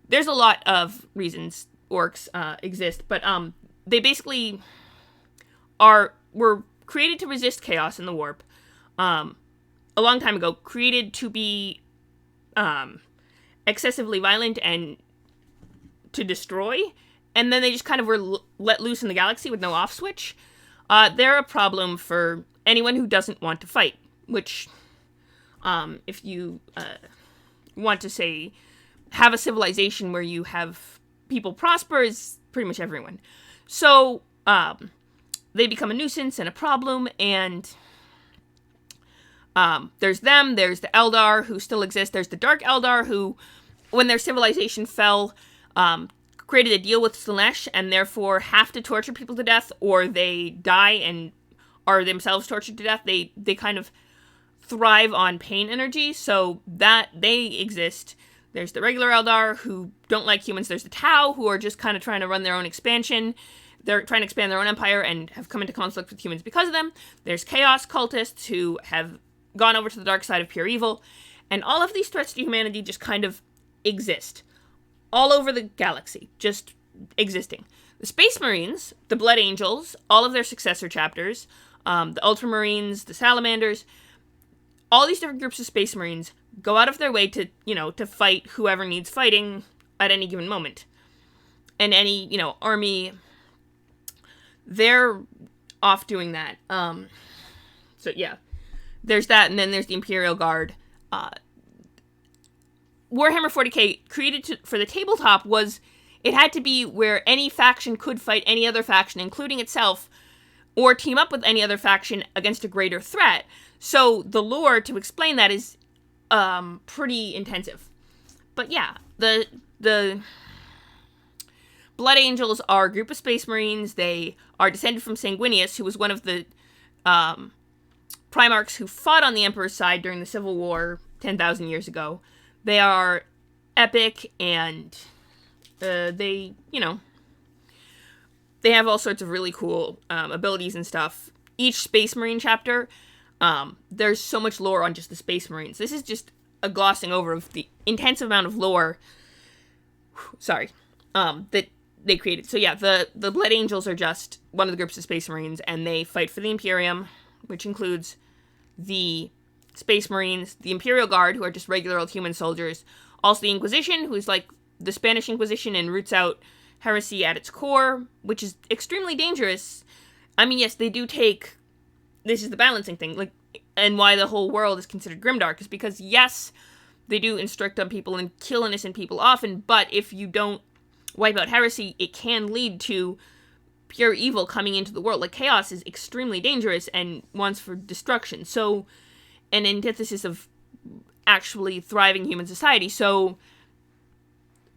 There's a lot of reasons orcs exist, but they basically were created to resist chaos in the warp a long time ago, created to be excessively violent and to destroy, and then they just kind of were let loose in the galaxy with no off switch. They're a problem for anyone who doesn't want to fight, which, if you want to say, have a civilization where you have people prosper, is pretty much everyone. So, they become a nuisance and a problem, and there's them, there's the Eldar, who still exist, there's the Dark Eldar, who, when their civilization fell, created a deal with Slaanesh, and therefore have to torture people to death, or they die and are themselves tortured to death. They kind of thrive on pain energy, so that they exist. There's the regular Eldar, who don't like humans. There's the Tau, who are just kind of trying to run their own expansion. They're trying to expand their own empire and have come into conflict with humans because of them. There's Chaos cultists, who have gone over to the dark side of pure evil. And all of these threats to humanity just kind of exist. All over the galaxy, just existing. The Space Marines, the Blood Angels, all of their successor chapters, the Ultramarines, the Salamanders, all these different groups of Space Marines go out of their way to, to fight whoever needs fighting at any given moment. and any, army, they're off doing that. So yeah, there's that, and then there's the Imperial Guard. Warhammer 40k, created for the tabletop, it had to be where any faction could fight any other faction, including itself, or team up with any other faction against a greater threat. So the lore to explain that is pretty intensive. But yeah, the Blood Angels are a group of Space Marines. They are descended from Sanguinius, who was one of the Primarchs who fought on the Emperor's side during the Civil War 10,000 years ago. They are epic, and they have all sorts of really cool abilities and stuff. Each Space Marine chapter, there's so much lore on just the Space Marines. This is just a glossing over of the intense amount of lore, that they created. So yeah, the Blood Angels are just one of the groups of Space Marines, and they fight for the Imperium, which includes the Space Marines, the Imperial Guard, who are just regular old human soldiers, also the Inquisition, who's like the Spanish Inquisition and roots out heresy at its core, which is extremely dangerous. I mean, yes, they do take... This is the balancing thing, and why the whole world is considered grimdark, is because, yes, they do instruct on people and kill innocent people often, but if you don't wipe out heresy, it can lead to pure evil coming into the world. Chaos is extremely dangerous and wants for destruction. So, an antithesis of actually thriving human society. So,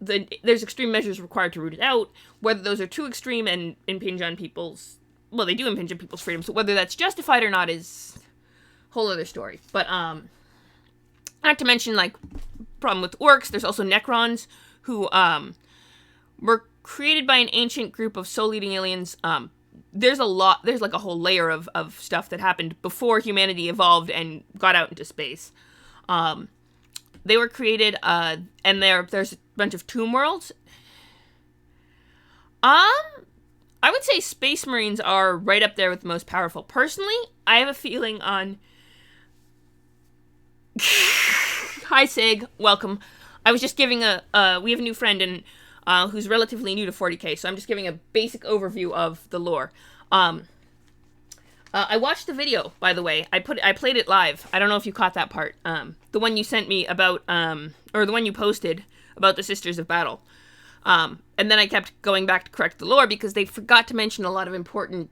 there's extreme measures required to root it out. Whether those are too extreme and impinge on people's... Well, they do impinge on people's freedom. So whether that's justified or not is a whole other story. But, not to mention, problem with orcs. There's also Necrons, who, were created by an ancient group of soul-eating aliens. There's a whole layer of stuff that happened before humanity evolved and got out into space. They were created, and there's a bunch of tomb worlds. I would say Space Marines are right up there with the most powerful. Personally, I have a feeling on... Hi, Sig. Welcome. I was just giving we have a new friend and who's relatively new to 40k, so I'm just giving a basic overview of the lore. I watched the video, by the way. I played it live. I don't know if you caught that part. The one you sent me about, or the one you posted about the Sisters of Battle. And then I kept going back to correct the lore because they forgot to mention a lot of important...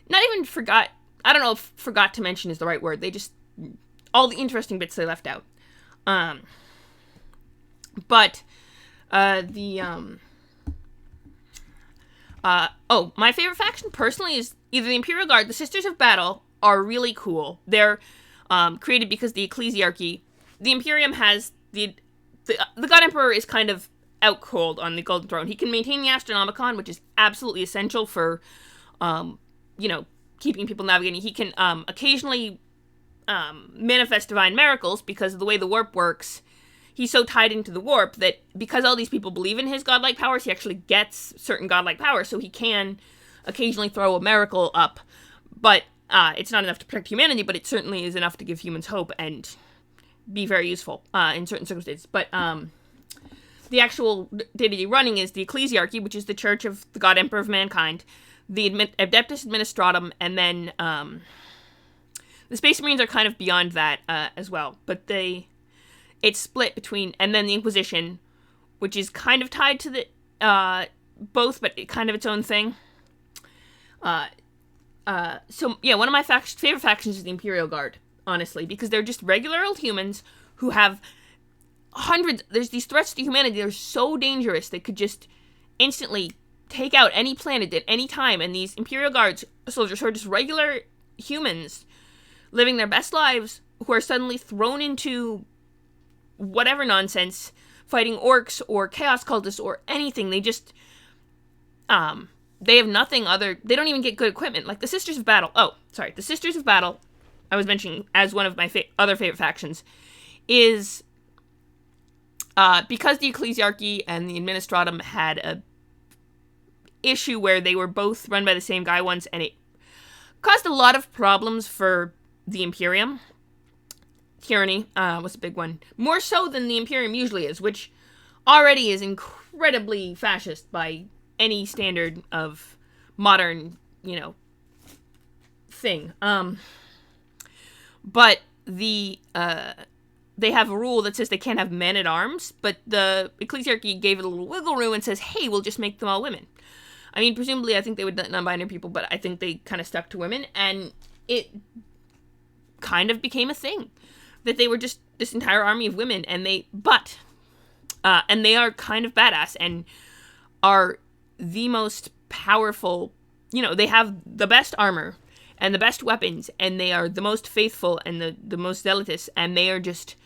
Not even forgot... I don't know if forgot to mention is the right word. They just... All the interesting bits they left out. My favorite faction, personally, is either the Imperial Guard. The Sisters of Battle are really cool. They're created because the Ecclesiarchy... The Imperium has... The God Emperor is kind of out cold on the Golden Throne. He can maintain the Astronomicon, which is absolutely essential for, keeping people navigating. He can occasionally manifest divine miracles because of the way the warp works. He's so tied into the warp that because all these people believe in his godlike powers, he actually gets certain godlike powers, so he can occasionally throw a miracle up. But it's not enough to protect humanity, but it certainly is enough to give humans hope and be very useful in certain circumstances. But the actual deity running is the Ecclesiarchy, which is the Church of the God Emperor of Mankind, the Adeptus Administratum, and then the Space Marines are kind of beyond that as well. But it's split between, and then the Inquisition, which is kind of tied to the both, but kind of its own thing. So yeah, one of my favorite factions is the Imperial Guard, honestly, because they're just regular old humans who have there's these threats to humanity. They're so dangerous they could just instantly take out any planet at any time. And these Imperial Guards soldiers who are just regular humans living their best lives, who are suddenly thrown into whatever nonsense, fighting orcs or chaos cultists or anything. They just, they have nothing other, they don't even get good equipment. Like the Sisters of Battle. The Sisters of Battle, I was mentioning as one of my other favorite factions, is because the Ecclesiarchy and the Administratum had a issue where they were both run by the same guy once, and it caused a lot of problems for the Imperium. Tyranny was a big one. More so than the Imperium usually is, which already is incredibly fascist by any standard of modern, thing. But they have a rule that says they can't have men at arms, but the ecclesiarchy gave it a little wiggle room and says, hey, we'll just make them all women. I mean, presumably, I think they would let non-binary people, but I think they kind of stuck to women, and it kind of became a thing. That they were just this entire army of women, and they are kind of badass, and are the most powerful, they have the best armor, and the best weapons, and they are the most faithful, and the most zealous, and they are just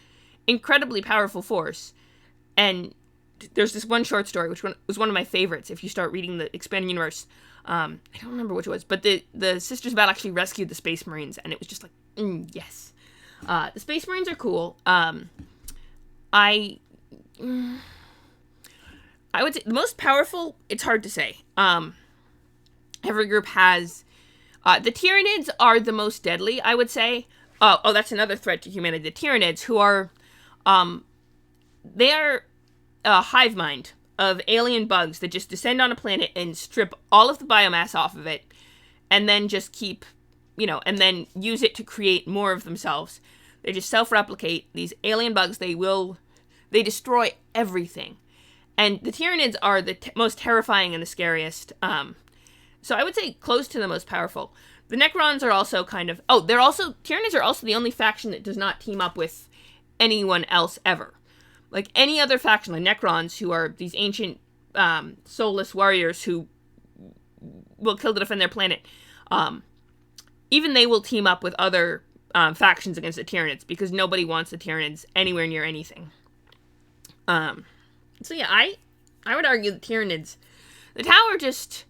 incredibly powerful force. And there's this one short story, which was one of my favorites, if you start reading the Expanded Universe. I don't remember which it was, but the Sisters of Battle actually rescued the Space Marines, and it was just like, yes. The Space Marines are cool. I would say the most powerful, it's hard to say. Every group has... the Tyranids are the most deadly, I would say. Oh, that's another threat to humanity. The Tyranids, who are... they are a hive mind of alien bugs that just descend on a planet and strip all of the biomass off of it, and then just keep, and then use it to create more of themselves. They just self-replicate. These alien bugs, they destroy everything. And the Tyranids are the most terrifying and the scariest. So I would say close to the most powerful. The Necrons are also kind of... Tyranids are also the only faction that does not team up with anyone else ever. Like any other faction, like Necrons, who are these ancient, soulless warriors who will kill to defend their planet, even they will team up with other factions against the Tyranids, because nobody wants the Tyranids anywhere near anything. So yeah, I would argue the Tyranids... The Tau are just...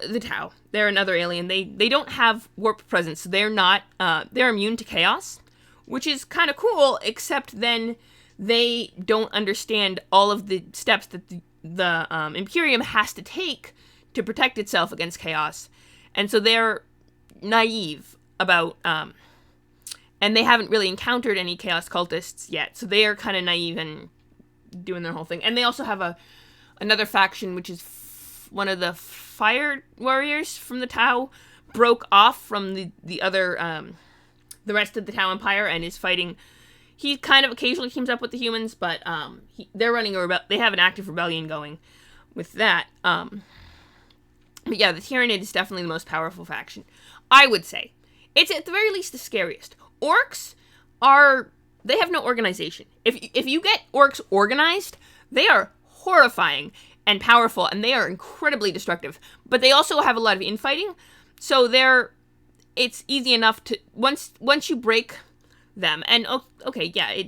The Tau. They're another alien. They don't have warp presence, so they're not... they're immune to chaos, which is kind of cool, except then... They don't understand all of the steps that the Imperium has to take to protect itself against chaos. And so they're naive about... and they haven't really encountered any chaos cultists yet. So they are kind of naive and doing their whole thing. And they also have another faction, which is one of the fire warriors from the Tau, broke off from the other... the rest of the Tau Empire and is fighting... He kind of occasionally teams up with the humans, but they're running they have an active rebellion going with that. But yeah, the Tyranid is definitely the most powerful faction. I would say. It's at the very least the scariest. Orcs they have no organization. If you get orcs organized, they are horrifying and powerful, and they are incredibly destructive. But they also have a lot of infighting, so it's easy enough to... Once you break... them. And, okay, yeah,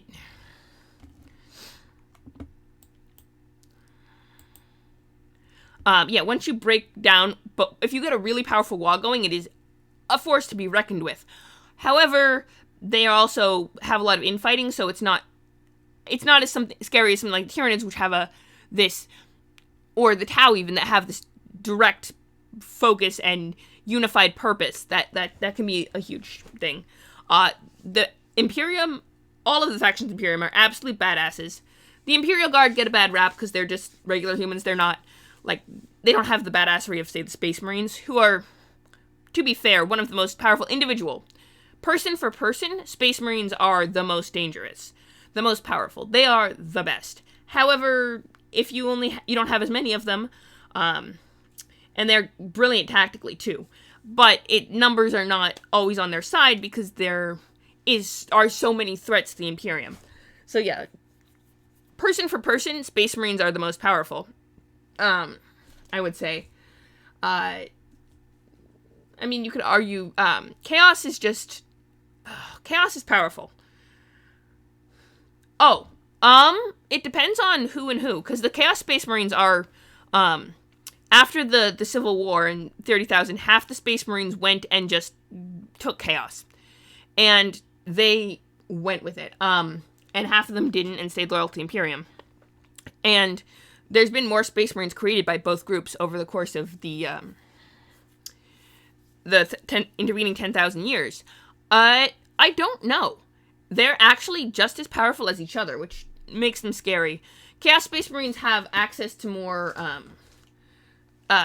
once you break down, but if you get a really powerful wall going, it is a force to be reckoned with. However, they also have a lot of infighting, so it's not as scary as something like the Tyranids, which have or the Tau even, that have this direct focus and unified purpose. That can be a huge thing. The Imperium, all of the factions of Imperium are absolute badasses. The Imperial Guard get a bad rap because they're just regular humans. They're not, they don't have the badassery of, say, the Space Marines, who are, to be fair, one of the most powerful individual. Person for person, Space Marines are the most dangerous, the most powerful. They are the best. However, if you don't have as many of them, and they're brilliant tactically, too. But numbers are not always on their side because are so many threats to the Imperium. So yeah, person for person, Space Marines are the most powerful. I would say. I mean, you could argue, Chaos is just... Chaos is powerful. Oh, it depends on who and who, because the Chaos Space Marines are, after the Civil War in 30,000, half the Space Marines went and just took Chaos. And they went with it. And half of them didn't and stayed loyal to the Imperium. And there's been more Space Marines created by both groups over the course of the intervening 10,000 years. I don't know. They're actually just as powerful as each other, which makes them scary. Chaos Space Marines have access to more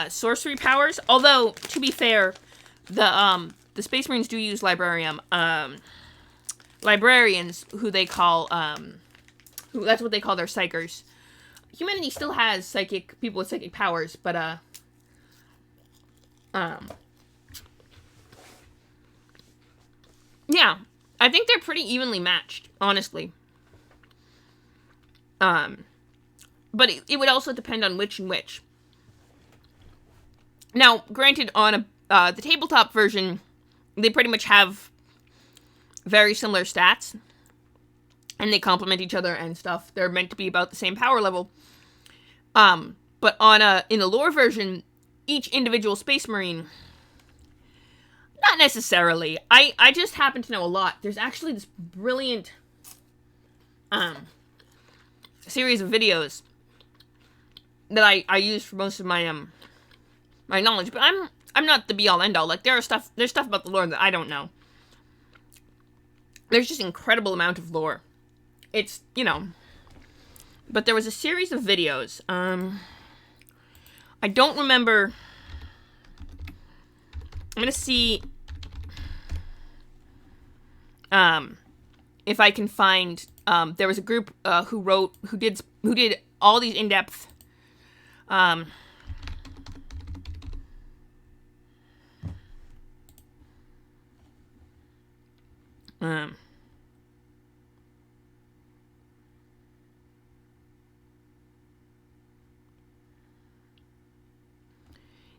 sorcery powers. Although, to be fair, the Space Marines do use librarians, who they call that's what they call their psychers. Humanity still has people with psychic powers, but yeah, I think they're pretty evenly matched, honestly. But it would also depend on which and which. Now, granted, on the tabletop version, they pretty much have very similar stats, and they complement each other and stuff. They're meant to be about the same power level. But in the lore version, each individual Space Marine, not necessarily. I just happen to know a lot. There's actually this brilliant series of videos that I use for most of my my knowledge, but I'm not the be all end all. Like there's stuff about the lore that I don't know. There's just incredible amount of lore. It's, but there was a series of videos. I don't remember. I'm gonna see if I can find. There was a group who did all these in-depth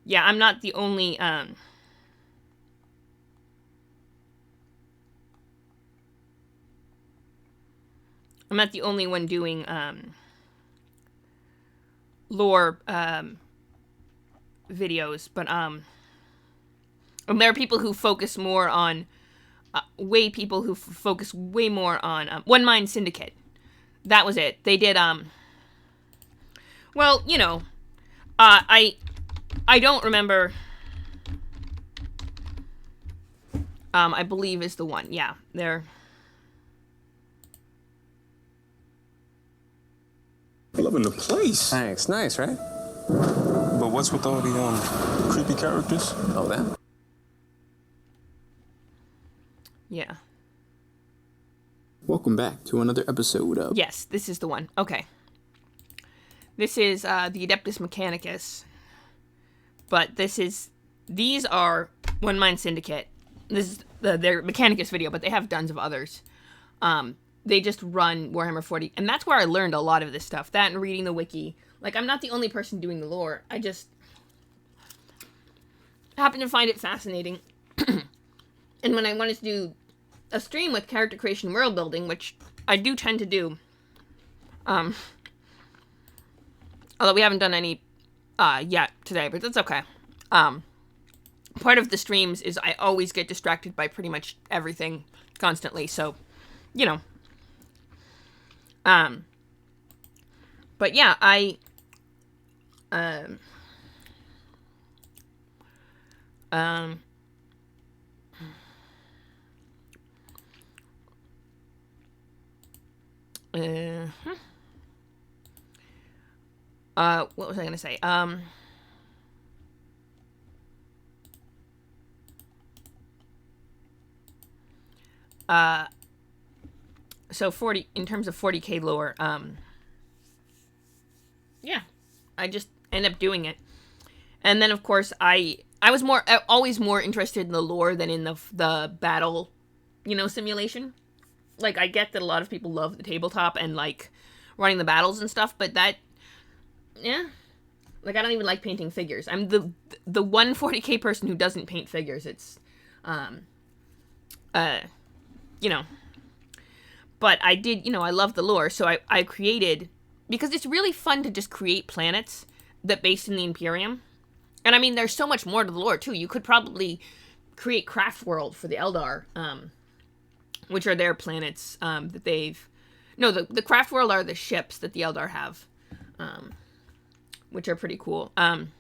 yeah, I'm not the only one doing lore videos, but and there are people who focus more on focus way more on One Mind Syndicate. That was it. They did well, I don't remember. I believe is the one. Yeah, they're loving the place. Thanks. Nice, right? But what's with all the creepy characters? Oh, them? yeah. Welcome back to another episode of... Yes, this is the one. Okay. This is the Adeptus Mechanicus. But these are One Mind Syndicate. This is their Mechanicus video, but they have tons of others. They just run Warhammer 40, and that's where I learned a lot of this stuff. That and reading the wiki. Like, I'm not the only person doing the lore. I just happen to find it fascinating. And when I wanted to do a stream with character creation world building, which I do tend to do, although we haven't done any yet today, but that's okay. Part of the streams is I always get distracted by pretty much everything constantly, so, but yeah, what was I gonna say? So 40, in terms of 40k lore, yeah, I just end up doing it. And then, of course, I was always more interested in the lore than in the battle, simulation. Like, I get that a lot of people love the tabletop and, like, running the battles and stuff, but that, yeah. Like, I don't even like painting figures. I'm the one 40k person who doesn't paint figures. It's, But I did, I love the lore, so I created, because it's really fun to just create planets that based in the Imperium. And I mean, there's so much more to the lore, too. You could probably create Craft World for the Eldar, which are their planets that they've... No, the Craft World are the ships that the Eldar have, which are pretty cool. And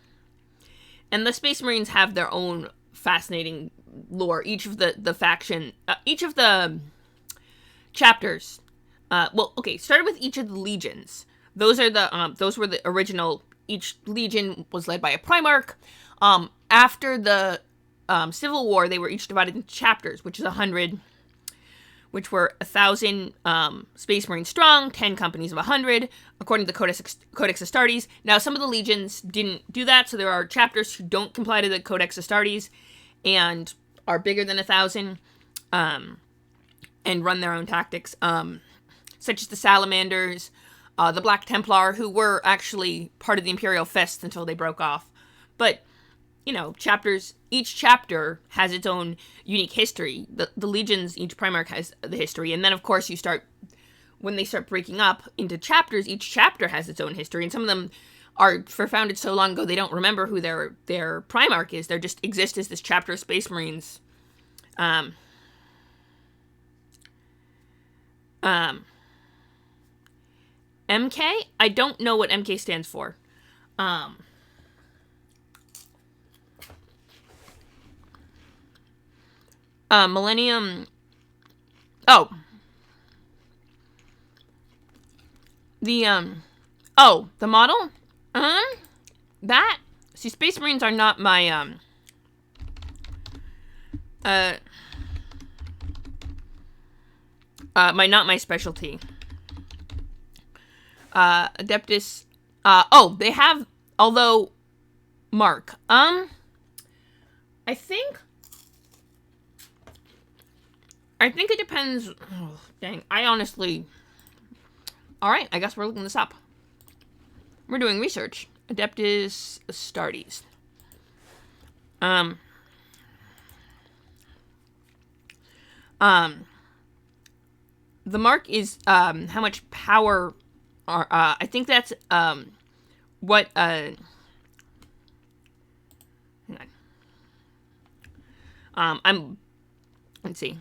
the Space Marines have their own fascinating lore. Each of the faction... each of the chapters... started with each of the legions. those were the original. Each legion was led by a Primarch. After the Civil War, they were each divided into chapters, which is 100, which were 1,000 Space Marines strong, 10 companies of 100, according to the Codex Astartes. Now, some of the legions didn't do that, so there are chapters who don't comply to the Codex Astartes and are bigger than 1,000, and run their own tactics, such as the Salamanders, the Black Templar, who were actually part of the Imperial Fists until they broke off. But, you know, each chapter has its own unique history. The legions, each Primarch has the history. And then, of course, when they start breaking up into chapters, each chapter has its own history. And some of them are founded so long ago, they don't remember who their Primarch is. They just exist as this chapter of Space Marines. MK? I don't know what MK stands for. Millennium. Oh. The model? See, Space Marines are not my, not my specialty. Adeptus, they have, although, Mark, I think it depends, dang, alright, I guess we're looking this up. We're doing research. Adeptus Astartes. The mark is, how much power, I think that's, what, hang on. Let's see.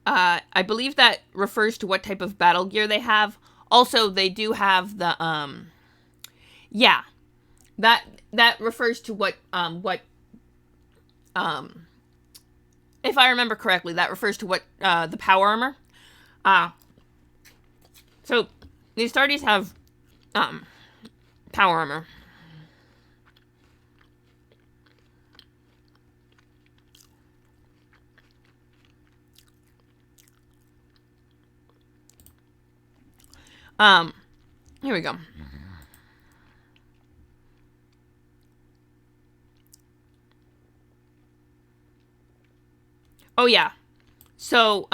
I believe that refers to what type of battle gear they have. Also, they do have the, yeah, that refers to what, if I remember correctly, that refers to what, the power armor. So, the Astartes have, power armor. Here we go. Oh, yeah. So,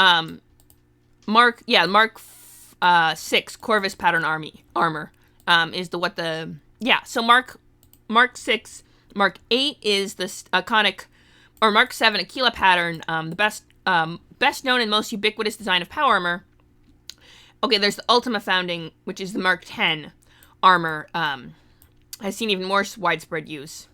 Mark 6 Corvus pattern armor, is so Mark 6, Mark 8 is the iconic, or Mark 7 Aquila pattern, the best known and most ubiquitous design of power armor. Okay, there's the Ultima Founding, which is the Mark 10 armor, has seen even more widespread use.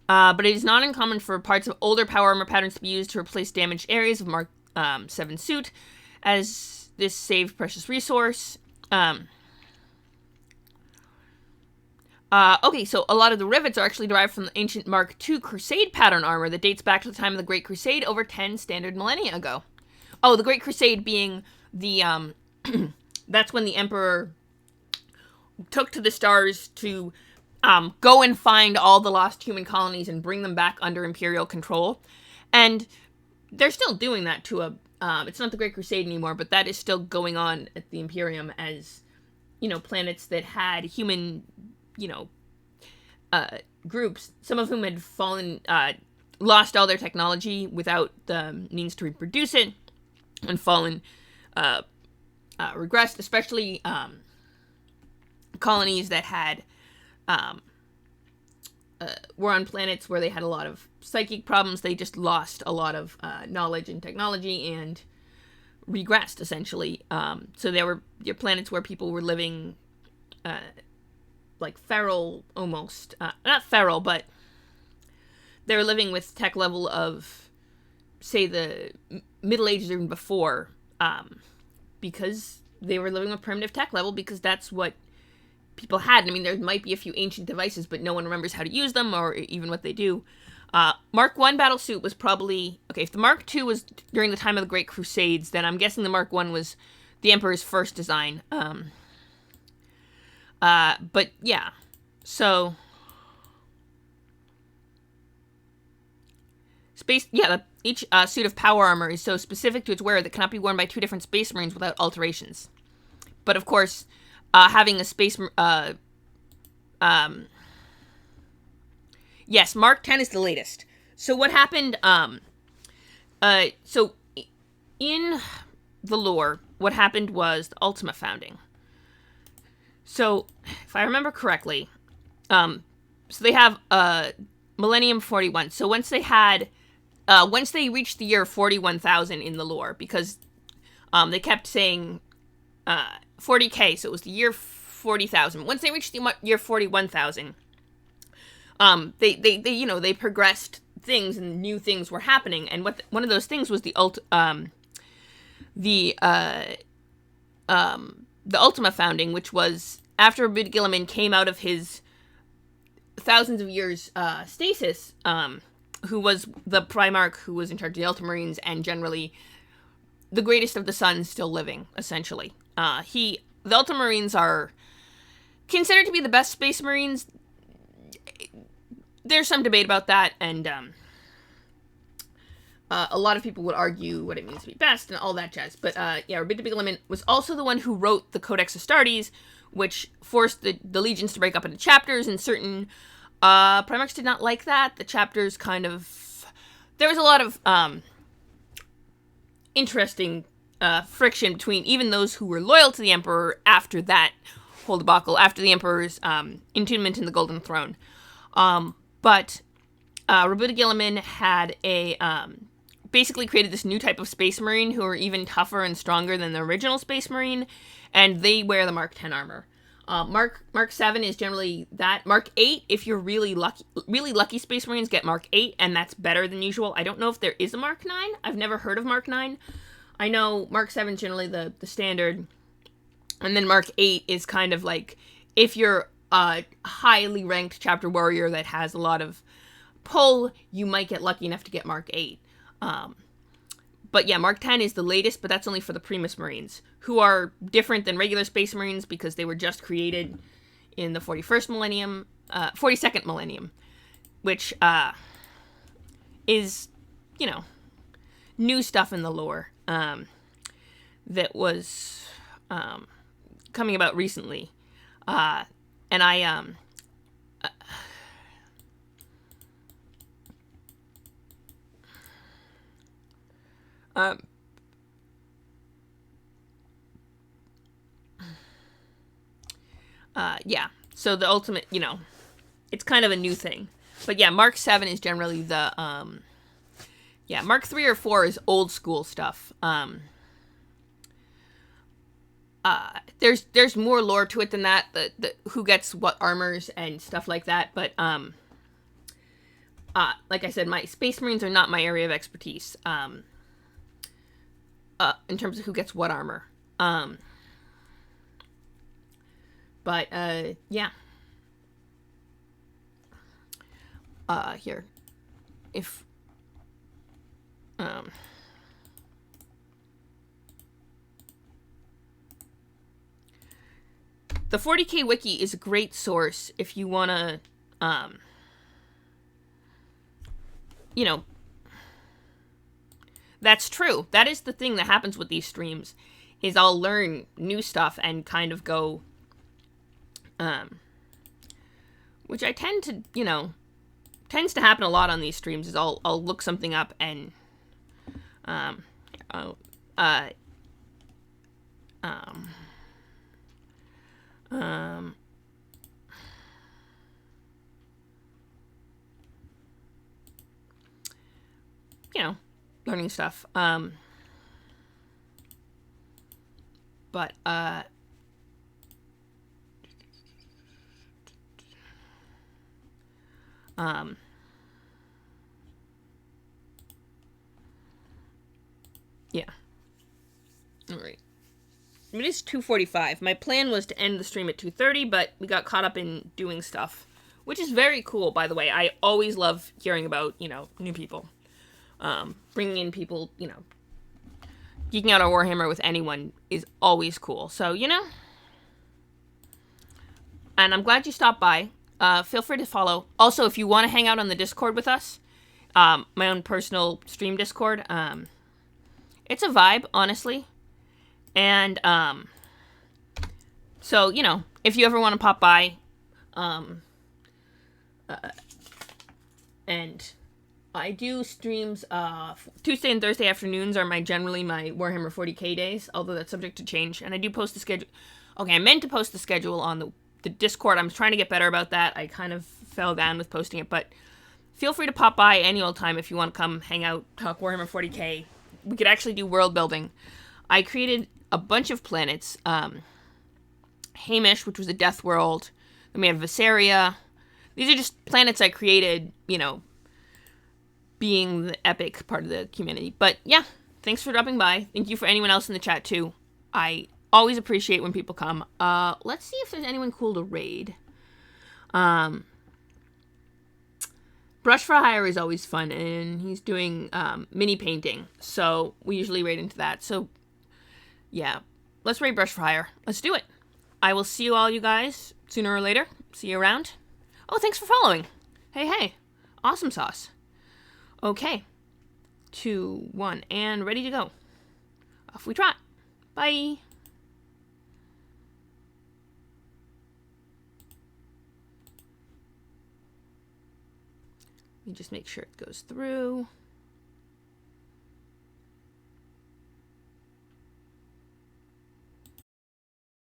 But it is not uncommon for parts of older power armor patterns to be used to replace damaged areas of Mark 7 suit, as this saved precious resource. Okay, so a lot of the rivets are actually derived from the ancient Mark II Crusade pattern armor that dates back to the time of the Great Crusade over 10 standard millennia ago. Oh, the Great Crusade being the, that's when the Emperor took to the stars to, go and find all the lost human colonies and bring them back under Imperial control. And they're still doing that to it's not the Great Crusade anymore, but that is still going on at the Imperium as, planets that had human, groups, some of whom had fallen, lost all their technology without the means to reproduce it, and fallen, regressed, especially, colonies that had, were on planets where they had a lot of psychic problems. They just lost a lot of, knowledge and technology and regressed, essentially. So there were planets where people were living, like feral, almost, not feral, but they were living with tech level of, say, the Middle Ages or even before, because they were living with primitive tech level, because that's what people had. I mean, there might be a few ancient devices, but no one remembers how to use them or even what they do. Mark 1 battlesuit was probably, okay, if the Mark 2 was during the time of the Great Crusades, then I'm guessing the Mark 1 was the Emperor's first design. But yeah, so space. Yeah, each suit of power armor is so specific to its wearer that cannot be worn by two different Space Marines without alterations. But of course, having a space. Yes, Mark 10 is the latest. So what happened? So in the lore, what happened was the Ultima founding. So, if I remember correctly, so they have Millennium 41. So once they reached the year 41,000 in the lore, because they kept saying 40k, so it was the year 40,000. Once they reached the year 41,000, they progressed things and new things were happening, and one of those things was the Ultima founding, which was after Rabud Guilliman came out of his thousands of years stasis, who was the Primarch who was in charge of the Ultramarines and generally the greatest of the Suns still living, essentially. The Ultramarines are considered to be the best Space Marines. There's some debate about that, and a lot of people would argue what it means to be best and all that jazz. But Rabud Guilliman was also the one who wrote the Codex Astartes, which forced the legions to break up into chapters, and certain Primarchs did not like that. The chapters kind of... There was a lot of interesting friction between even those who were loyal to the Emperor after that whole debacle, after the Emperor's entombment in the Golden Throne. But Rabud Guilliman had basically created this new type of Space Marine who are even tougher and stronger than the original Space Marine, and they wear the Mark 10 armor. Mark 7 is generally that. Mark 8, if you're really lucky Space Marines get Mark 8, and that's better than usual. I don't know if there is a Mark 9. I've never heard of Mark 9. I know Mark 7 is generally the standard, and then Mark 8 is kind of like if you're a highly ranked chapter warrior that has a lot of pull, you might get lucky enough to get Mark 8. But yeah, Mark 10 is the latest, but that's only for the Primus Marines, who are different than regular Space Marines because they were just created in the 42nd millennium, which is, new stuff in the lore that was coming about recently. And I so the ultimate, it's kind of a new thing. But yeah, Mark 7 is generally the, Mark 3 or 4 is old school stuff. There's more lore to it than that, the who gets what armors and stuff like that, but, like I said, my Space Marines are not my area of expertise, in terms of who gets what armor. But, yeah. Here. If, the 40k wiki is a great source if you want to, that's true. That is the thing that happens with these streams, is I'll learn new stuff and kind of go, which I tend to, tends to happen a lot on these streams, is I'll look something up and, learning stuff. But, yeah. All right. It is 2:45. My plan was to end the stream at 2:30, but we got caught up in doing stuff, which is very cool, by the way. I always love hearing about, new people. Bringing in people, geeking out on Warhammer with anyone is always cool. So, you know. And I'm glad you stopped by. Feel free to follow. Also, if you want to hang out on the Discord with us, my own personal stream Discord, it's a vibe, honestly. And, so, you know, if you ever want to pop by, and I do streams, Tuesday and Thursday afternoons are generally my Warhammer 40k days, although that's subject to change. And I do post the schedule. Okay, I meant to post the schedule on the Discord. I'm trying to get better about that. I kind of fell down with posting it, but feel free to pop by any old time if you want to come hang out, talk Warhammer 40k. We could actually do world building. I created a bunch of planets. Hamish, which was a death world. Then we have Visceria. These are just planets I created, you know, being the epic part of the community. But yeah, thanks for dropping by. Thank you for anyone else in the chat too. I always appreciate when people come. Let's see if there's anyone cool to raid. Brush for Hire is always fun, and he's doing mini painting, so we usually raid into that. So yeah, let's raid Brush for Hire. Let's do it. I will see you all, you guys, sooner or later. See you around. Oh, thanks for following. Hey. Awesome sauce. Okay. 2, 1, and ready to go. Off we trot. Bye. Let me just make sure it goes through.